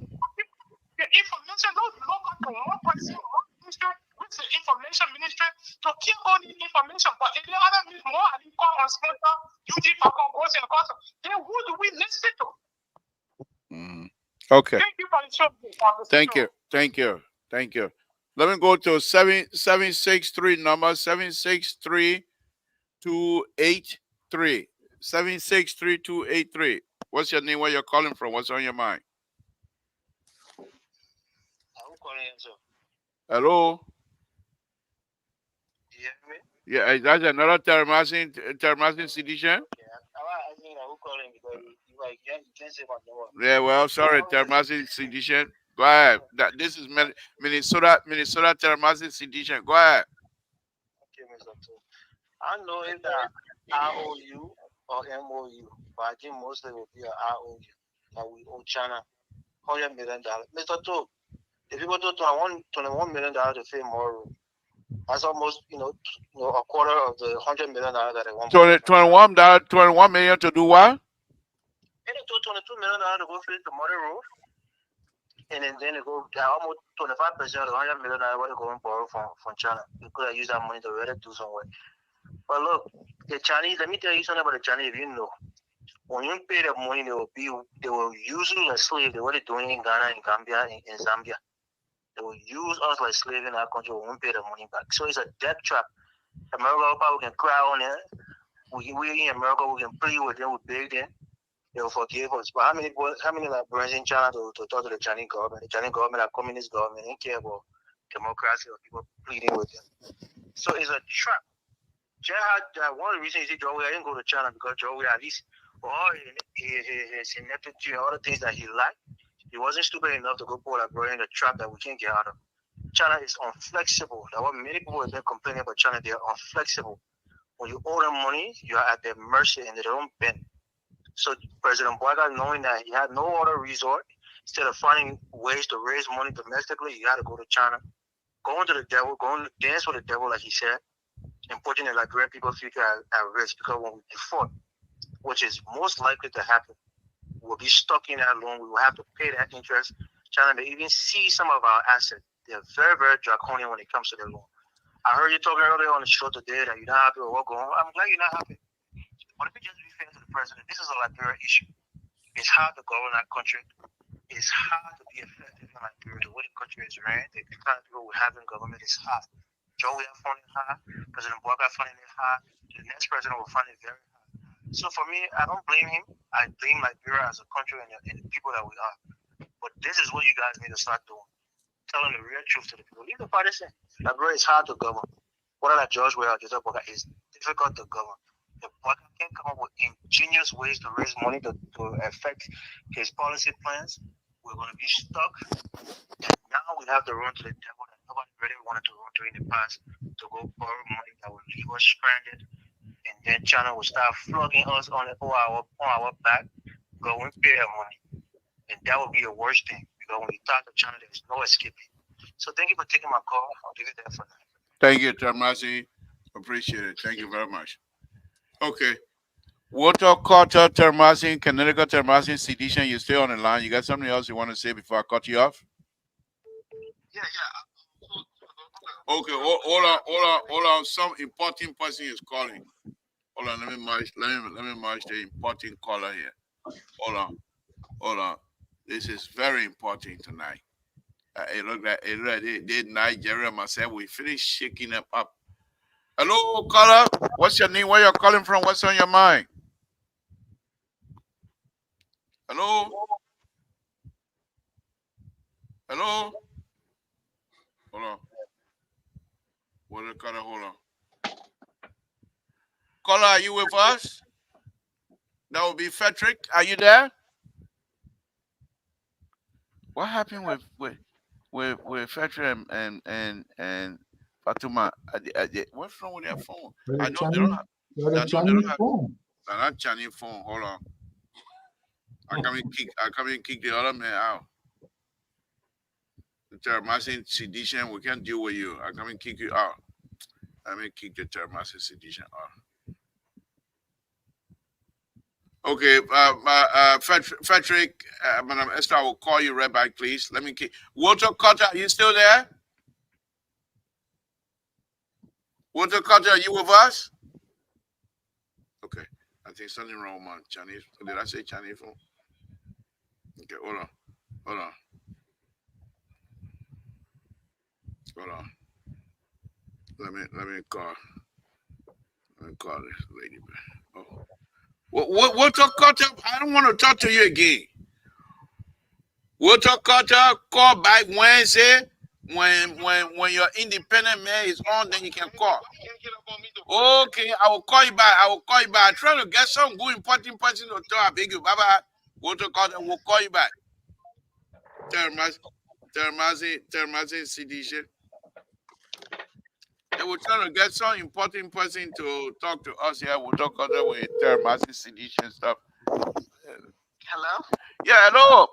The information, those local to one person, one ministry, with the information ministry to keep all the information. But if the other more and call on sponsor, UG Falcon goes and goes, then who do we listen to? Okay. Thank you for the show. Thank you. Let me go to 763 number 763-283. 763-283. What's your name? Where you're calling from? What's on your mind? Hello. Yeah, that's another Termazin sedition. Yeah, well, sorry, Termazin sedition. Go ahead. This is Minnesota Termazin sedition. Go ahead. Okay, Mr. Two. I know if that ROU or MOU, but I think mostly will be an ROU that we owe China $100 million. Mr. Two, if you go to $21 million to pay more, that's almost a quarter of the $100 million that they want. $21 million to do what? It took $22 million to go fix the mother roof, and then they go almost 25% of the $100 million what they're going to borrow from China. You could have used that money to really do somewhere. But look, the Chinese. Let me tell you something about the Chinese. If you know, when you pay them money, they will use you as slave. They what they're doing in Ghana, in Gambia, in Zambia. They will use us like slave in our country. We won't pay the money back. So it's a debt trap. America, we can cry on it. We in America, we can plead with them, we beg them. They will forgive us. But how many like friends in China to talk to the Chinese government? The Chinese government, a communist government, they care about democracy or people pleading with them. So it's a trap. China had one of the reasons you see Joe, I didn't go to China because Joe, at least for all his ineptitude and all the things that he liked, he wasn't stupid enough to go pull a bro in the trap that we can't get out of. China is unflexible. That's what many people have been complaining about China. They are unflexible. When you owe them money, you are at their mercy and they don't bend. So President Boyka, knowing that he had no other resort, instead of finding ways to raise money domestically, he had to go to China, going to the devil, going to dance with the devil, like he said, and putting the Liberian people's future at risk. Because when we default, which is most likely to happen, we'll be stuck in that loan. We will have to pay that interest. China may even see some of our assets. They're very, very draconian when it comes to their loan. I heard you talking earlier on the show today that you're not happy with what's going on. I'm glad you're not happy. But if you just be fair to the president, this is a Liberia issue. It's hard to govern that country. It's hard to be effective in Liberia. The way the country is ran, the kind of people we have in government is hard. Joe will have funding high. President Boyka funding it high. The next president will fund it very high. So for me, I don't blame him. I blame Liberia as a country and the people that we are. But this is what you guys need to start doing. Telling the real truth to the people. Leave the partisan. Liberia is hard to govern. Whether that George Weah or Joseph Boyka is difficult to govern. The Boyka can come up with ingenious ways to raise money to affect his policy plans. We're going to be stuck. And now we have to run to the devil that nobody really wanted to run to in the past to go borrow money that will leave us stranded. And then China will start flogging us on our back, going pay our money. And that would be the worst thing. Because when you talk to China, there's no escaping. So thank you for taking my call. I'll leave it there for now. Thank you, Termasi. Appreciate it. Thank you very much. Okay. Walter Carter, Termasi, Connecticut, Termasi, Sedition, you stay on the line. You got something else you want to say before I cut you off? Yeah. Okay, hold on. Some important person is calling. Hold on, let me merge the important caller here. Hold on. This is very important tonight. It look like they Nigeria myself. We finish shaking them up. Hello, caller. What's your name? Where you're calling from? What's on your mind? Hello? Hello? Hold on. What the caller? Hold on. Caller, are you with us? That would be Frederick. Are you there? What happened with Frederick and Fatuma? What's wrong with their phone? I know they don't have. They're not Chinese phone. Hold on. I come and kick the other man out. The Termasi sedition, we can't deal with you. I come and kick you out. Let me kick the Termasi sedition out. Okay, Frederick, Madam Esther, I will call you right back, please. Let me kick. Walter Carter, are you still there? Walter Carter, are you with us? Okay, I think something wrong with my Chinese. Did I say Chinese phone? Okay, hold on. Let me call this lady back. Oh. Walter Carter, I don't want to talk to you again. Walter Carter, call back Wednesday when your independent man is on, then you can call. Okay, I will call you back. I try to get some good important person to talk. I beg you, bye. Walter Carter will call you back. Termasi Sedition. And we're trying to get some important person to talk to us here. We'll talk about with Termasi Sedition stuff. Hello? Yeah, hello.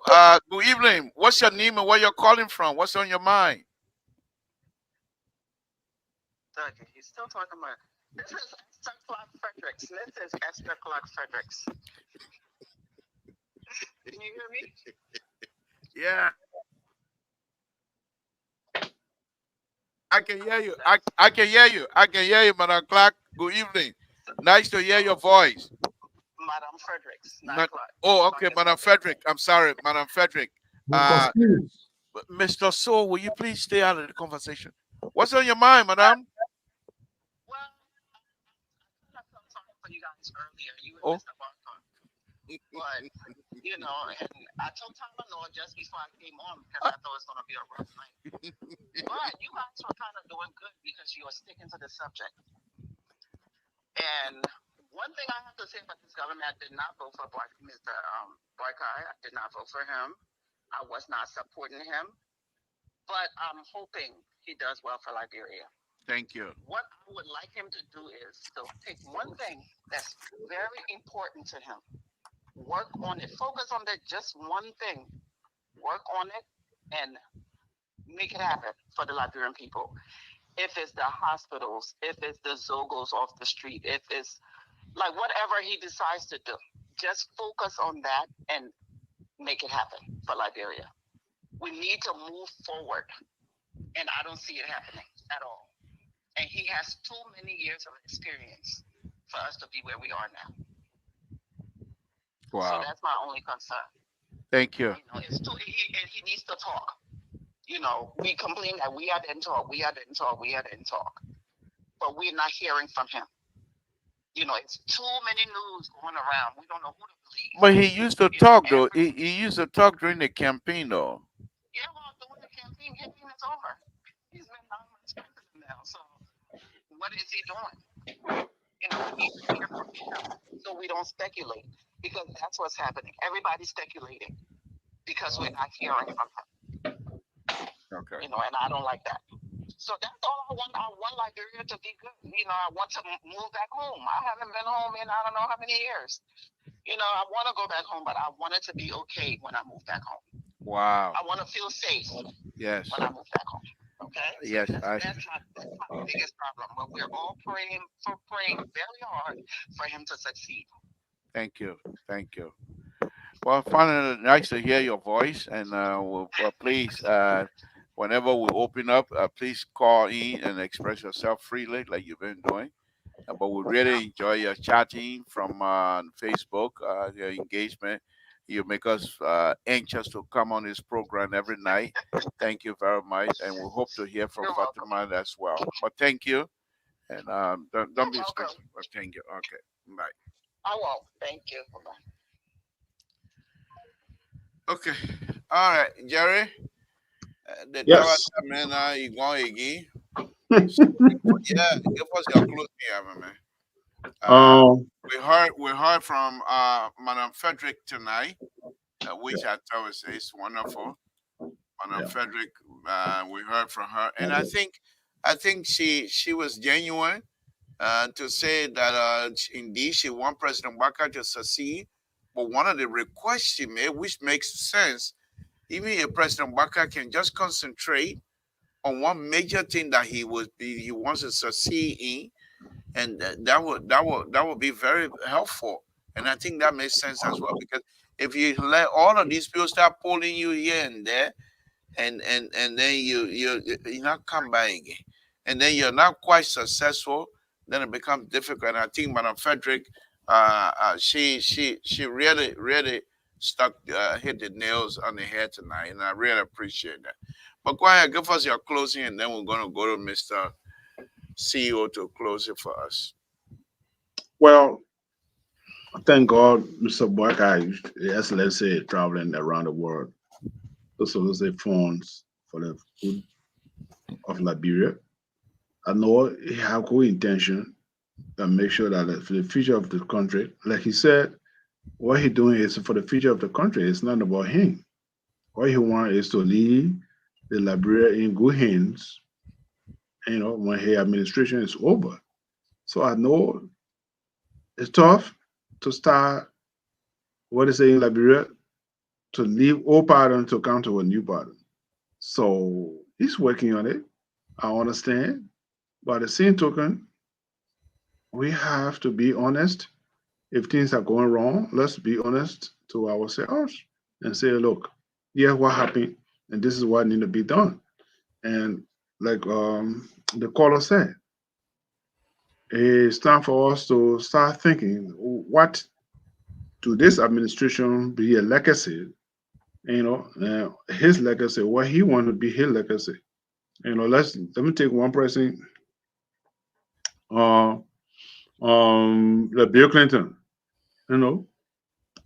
Good evening. What's your name and where you're calling from? What's on your mind? Okay, he's still talking about. This is Esther Clark Fredericks. This is Esther Clark Fredericks. Can you hear me? Yeah. I can hear you. I can hear you, Madam Clark. Good evening. Nice to hear your voice. Madam Fredericks, not Clark. Oh, okay, Madam Frederick. I'm sorry, Madam Frederick. Mr. So, will you please stay out of the conversation? What's on your mind, Madam? Well, I felt sorry for you guys earlier. You and Mr. Barton. But, you know, and I told Tyler no just before I came on because I thought it was going to be a rough night. But you guys were kind of doing good because you were sticking to the subject. And one thing I have to say about this government, I did not vote for Mr. Boykai. I did not vote for him. I was not supporting him. But I'm hoping he does well for Liberia. Thank you. What I would like him to do is to pick one thing that's very important to him Work on it. Focus on that just one thing. Work on it and make it happen for the Liberian people. If it's the hospitals, if it's the Zogos off the street, if it's like whatever he decides to do, just focus on that and make it happen for Liberia. We need to move forward, and I don't see it happening at all. And he has too many years of experience for us to be where we are now. So Wow. that's my only concern. Thank you. It's too, and he needs to talk. We complain that we didn't talk, we didn't talk, we didn't talk, but we're not hearing from him. It's too many news going around. We don't know who to believe. But he used to talk though. He used to talk during the campaign though. Yeah, well, during the campaign is over. He's been 9 months president now. So what is he doing? We need to hear from him so we don't speculate, because that's what's happening. Everybody's speculating because we're not hearing from him. Okay. And I don't like that. So that's all I want. I want Liberia to be good. I want to move back home. I haven't been home in I don't know how many years. I want to go back home, but I want it to be okay when I move back home. Wow. I want to feel safe. Yes. When I move back home. Okay. Yes. That's my biggest problem. But we're all praying very hard for him to succeed. Thank you. Thank you. Well, finally, nice to hear your voice, and please, whenever we open up, please call in and express yourself freely, like you've been doing. But we really enjoy your chatting from Facebook, your engagement. You make us anxious to come on this program every night. Thank you very much, and we hope to hear from Fatima as well. But thank you, and don't be stressed. But thank you. Okay, bye. I won't. Thank you. Bye. Okay, all right, Jerry. The Yes. man, you going again? Yeah, give us your closing here, man. We heard from Madam Frederick tonight, which I thought is wonderful. Madam Frederick, we heard from her, and I think she was genuine to say that indeed she want President Baka to succeed, but one of the requests she made, which makes sense, even if President Baka can just concentrate on one major thing that he wants to succeed in, and that would be very helpful. And I think that makes sense as well, because if you let all of these people start pulling you here and there, and then you not come back again, and then you're not quite successful, then it becomes difficult. And I think Madam Frederick, she really stuck hit the nails on the head tonight, and I really appreciate that. But go ahead, give us your closing, and then we're going to go to Mr. CEO to close it for us. Well, thank God, Mr. Baka, as let's say, traveling around the world to solicit funds for the good of Liberia. I know he have good intention and make sure that for the future of the country, like he said, what he doing is for the future of the country. It's not about him. What he want is to leave the Liberia in good hands, when his administration is over. So I know it's tough to start what is saying Liberia to leave old pattern to come to a new pattern. So he's working on it. I understand. But at the same token, we have to be honest. If things are going wrong, let's be honest to ourselves and say, look, yeah, what happened? And this is what need to be done. And like the caller said, it's time for us to start thinking, what to this administration be a legacy? His legacy, what he want to be his legacy. Let me take one person. Uh, the Bill Clinton. From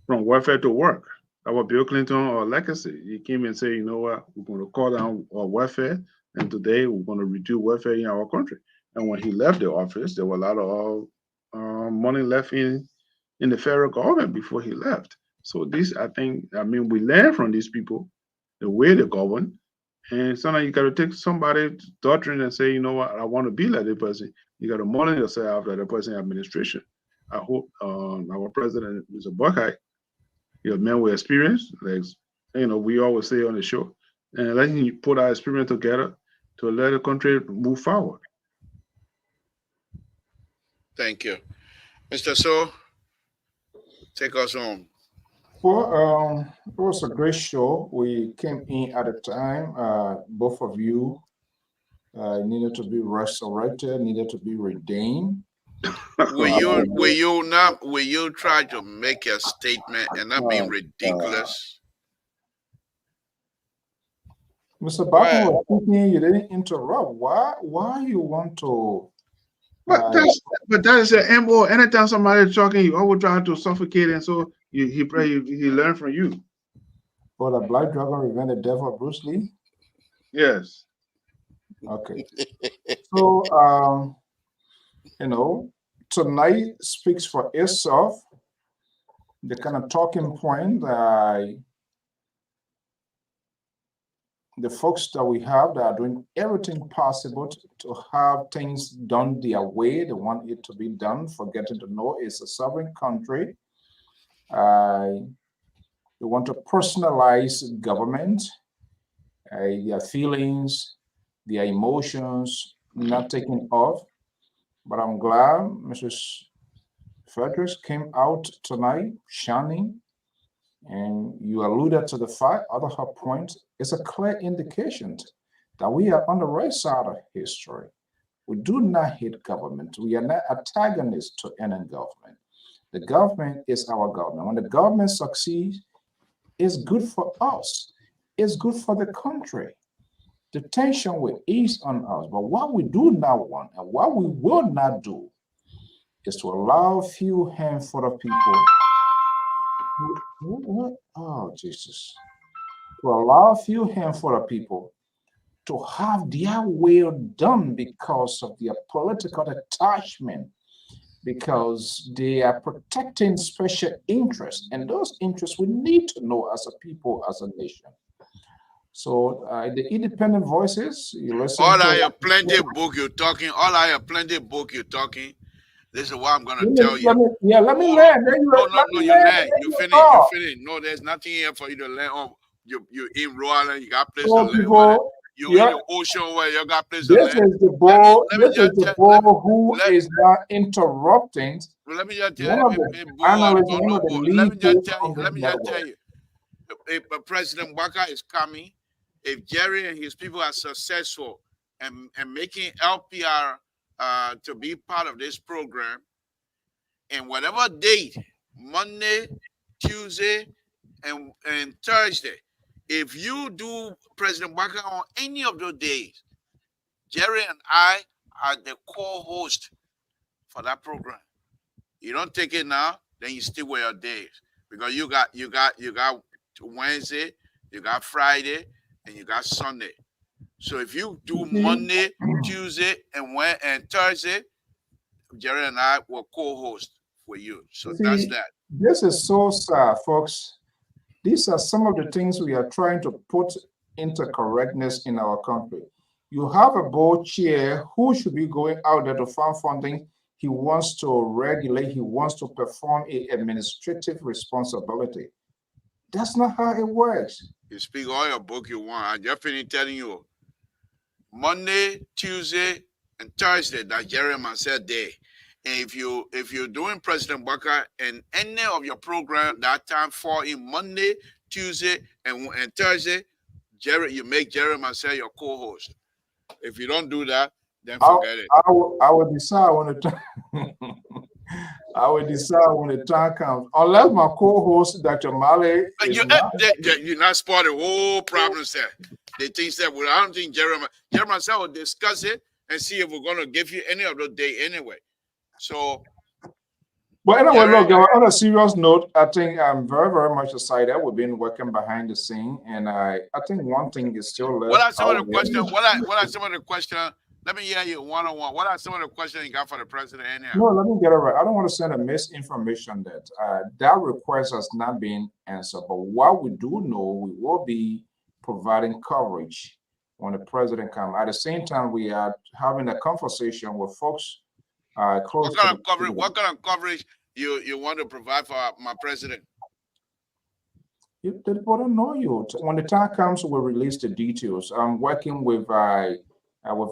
welfare to work. Our Bill Clinton or legacy. He came and said, you know what, we're going to call down our welfare, and today we're going to reduce welfare in our country. And when he left the office, there were a lot of money left in the federal government before he left. So this, we learn from these people, the way they govern. And sometimes you got to take somebody's doctrine and say, you know what, I want to be like that person. You got to model yourself after the person administration. I hope our president, Mr. Buckeye, He's a man with experience, like we always say on the show, and let him put our experience together to let the country move forward. Thank you, Mr. So. Take us home. Well, it was a great show. We came in at a time. Both of you needed to be resurrected, needed to be redeemed. Will you try to make a statement and not being ridiculous? Mr. Barton was speaking, you didn't interrupt. Why you want to but that is an MO. Anytime somebody's talking, you always try to suffocate, and so he learned from you. Oh, the Black Dragon Revenge the Devil, Bruce Lee? Yes. Okay. So tonight speaks for itself. The kind of talking point the folks that we have that are doing everything possible to have things done their way. They want it to be done, forgetting to know it's a sovereign country. They want to personalize government, their feelings, their emotions, not taking off. But I'm glad Mrs. Fredericks came out tonight shining, and you alluded to the fact, other her point, is a clear indication that we are on the right side of history. We do not hate government. We are not antagonists to any government. The government is our government. When the government succeeds, it's good for us. It's good for the country. The tension will ease on us. But what we do not want and what we will not do is to allow a few handful of people. What? Oh, Jesus. To allow a few handful of people to have their will done because of their political attachment, because they are protecting special interests. And those interests we need to know as a people, as a nation. So the independent voices, you listen all to. I have plenty book you're talking. All I have plenty book you're talking. This is what I'm gonna tell you. Let me learn. No, you learn. You finish. No, there's nothing here for you to learn. Oh, you in Rhode Island, you got place to learn. You in the ocean where you got place to learn. This is the ball who is not interrupting. Let me just tell you. Let me just tell you. If President Waka is coming, if Jerry and his people are successful and making LPR to be part of this program, and whatever date, Monday, Tuesday, and Thursday, if you do President Waka on any of those days, Jerry and I are the co-host for that program. You don't take it now, then you stick with your days, because you got Wednesday, you got Friday, and you got Sunday. So if you do Monday, Tuesday, and Thursday, Jerry and I will co-host for you. So that's that. This is so sad, folks. These are some of the things we are trying to put into correctness in our country. You have a board chair who should be going out there to find funding. He wants to regulate. He wants to perform an administrative responsibility. That's not how it works. You speak all your book you want. I'm just telling you. Monday, Tuesday, and Thursday, that's Jerry Marcel Day. And if you're doing President Waka and any of your program that time fall in Monday, Tuesday, and Thursday, you make Jerry Marcel your co-host. If you don't do that, then forget it. I will decide when the time comes. Unless my co-host, Dr. Malley, you're not spotting the whole problem there. They think that, well, I don't think Jerry Marcel will discuss it and see if we're going to give you any of those days anyway. So, but anyway, look, on a serious note, I think I'm very, very much excited. We've been working behind the scene, and I think one thing is still left. What are some of the questions? What are some of the questions? Let me hear you one-on-one. What are some of the questions you got for the president anyhow? No, let me get it right. I don't want to send a misinformation that request has not been answered. But what we do know, we will be providing coverage when the president comes. At the same time, we are having a conversation with folks close. What kind of coverage you want to provide for my president? The people don't know you. When the time comes, we'll release the details. I'm working with a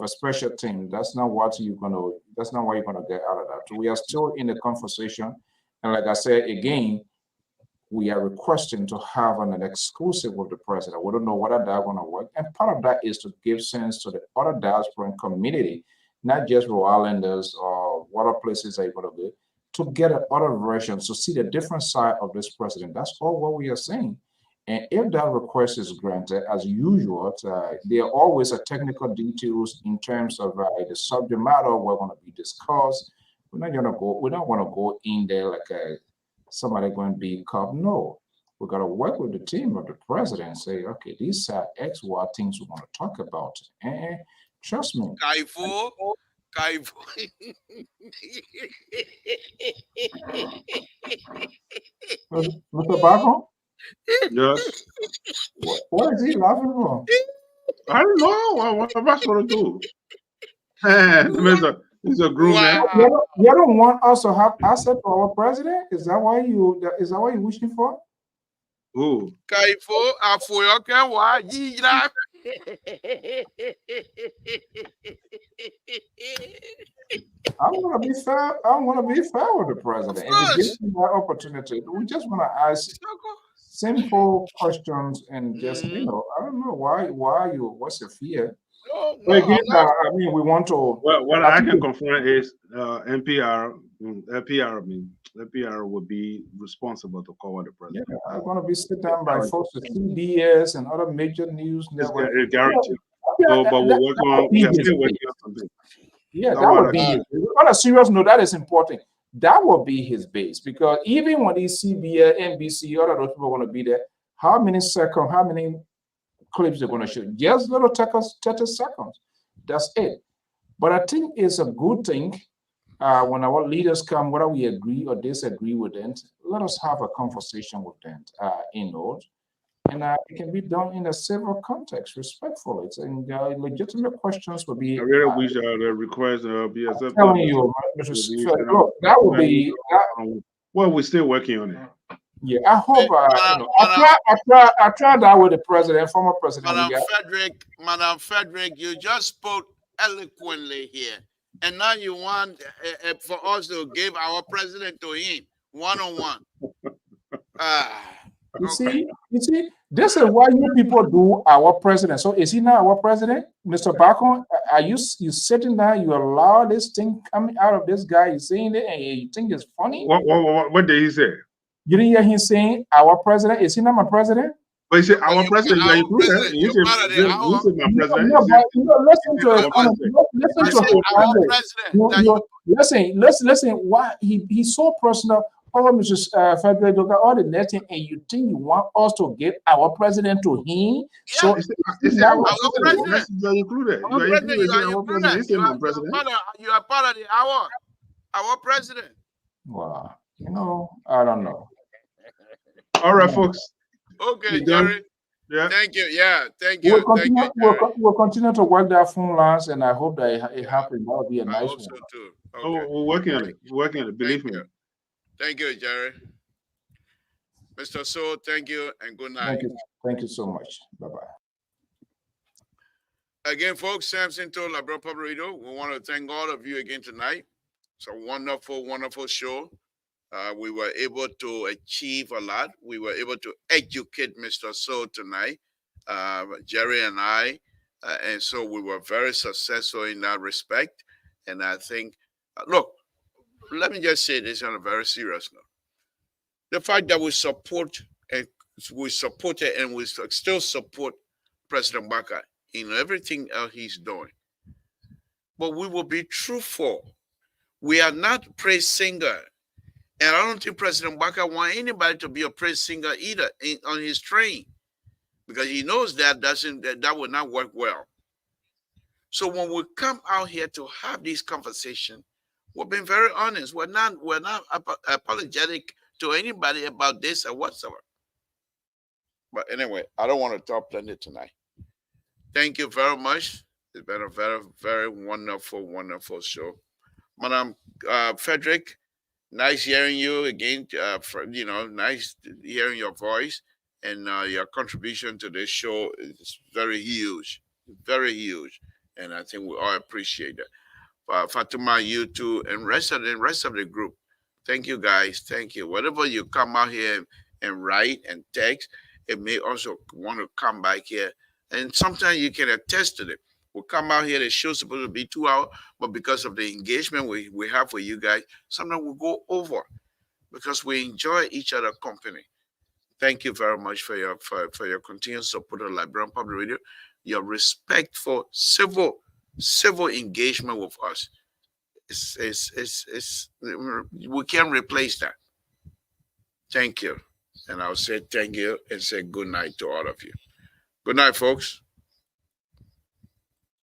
special team. That's not what you're gonna. That's not what you're gonna get out of that. We are still in the conversation, and like I said again, we are requesting to have an exclusive with the president. We don't know whether that's going to work. And part of that is to give sense to the other diaspora community, not just Rhode Islanders or what other places are going to go, to get other versions, to see the different side of this president. That's all what we are saying. And if that request is granted, as usual, there are always a technical details in terms of the subject matter we're going to be discussed. We're not going to go. We don't want to go in there like somebody going to be caught. No, we got to work with the team of the president and say, okay, these are X, Y things we want to talk about. And trust me. Kaifo. Mr. Bago? Yes. What is he laughing for? I don't know. What am I supposed to do? He's a groom man. You don't want us to have access to our president? Is that what you're wishing for? Who? Kaifo afoyoke wa yira. I'm gonna be fair. I want to be fair with the president. If he gives me that opportunity, we just want to ask simple questions and just I don't know what's your fear? But again, I mean, we want to. Well, what I can confirm is NPR will be responsible to cover the president. Yeah, I'm going to be sit down by folks at CBS and other major news networks. It's guaranteed. But we are still working on something. Yeah, that would be on a serious note. That is important. That will be his base, because even when these CBS, NBC, other those people are going to be there, how many clips they're going to show? Just little 30 seconds. That's it. But I think it's a good thing when our leaders come, whether we agree or disagree with them, let us have a conversation with them, and it can be done in a civil context, respectfully. And legitimate questions will be. I really wish the request be accepted. I'm telling you, look, that would be. Well, we're still working on it. Yeah, I hope. I tried that with the president, former president. Madam Frederick, you just spoke eloquently here, and now you want for us to give our president to him one-on-one. You see, this is why you people do our president. So is he not our president, Mr. Bacon? Are you sitting there? You allow this thing coming out of this guy? He's saying it, and you think it's funny? What did he say? You didn't hear him saying our president? Is he not my president? But he said our president. You said my president. Listen. Why he's so personal? Oh, Mr. Frederick, all the nothing, and you think you want us to get our president to him? Yeah. So it's our president. You are included. You are part of the our president. Wow. I don't know. All right, folks. Okay, Jerry. Yeah. Thank you. Yeah, thank you. We'll continue to work that phone lines, and I hope that it happens. That would be a nice one. I hope so too. Okay. We're working on it. We're working on it. Believe me. Thank you, Jerry. Mr. So, thank you and good night. Thank you so much. Bye-bye. Again, folks, Samson told LeBron Public Radio, we want to thank all of you again tonight. It's a wonderful, wonderful show. We were able to achieve a lot. We were able to educate Mr. So tonight, Jerry and I. And so we were very successful in that respect. And I think, look, let me just say this on a very serious note. The fact that we supported and we still support President Baka in everything else he's doing. But we will be truthful. We are not praise singer. And I don't think President Baka wants anybody to be a praise singer either on his train, because he knows that will not work well. So when we come out here to have this conversation, we're being very honest. We're not apologetic to anybody about this or whatsoever. But anyway, I don't want to talk plenty tonight. Thank you very much. It's been a very, very wonderful, wonderful show. Madam Frederick, nice hearing you again. Nice hearing your voice. and your contribution to this show is very huge, very huge, and I think we all appreciate it. Fatuma, you too, and rest of the group. Thank you, guys. Thank you. Whatever you come out here and write and text, it may also want to come back here, and sometimes you can attest to it. We come out here. The show's supposed to be 2 hours, but because of the engagement we have with you guys, sometimes we go over because we enjoy each other company. Thank you very much for your continued support of Liberian Public Radio, your respect for civil engagement with us. We can't replace that. Thank you. And I'll say thank you and say good night to all of you. Good night, folks.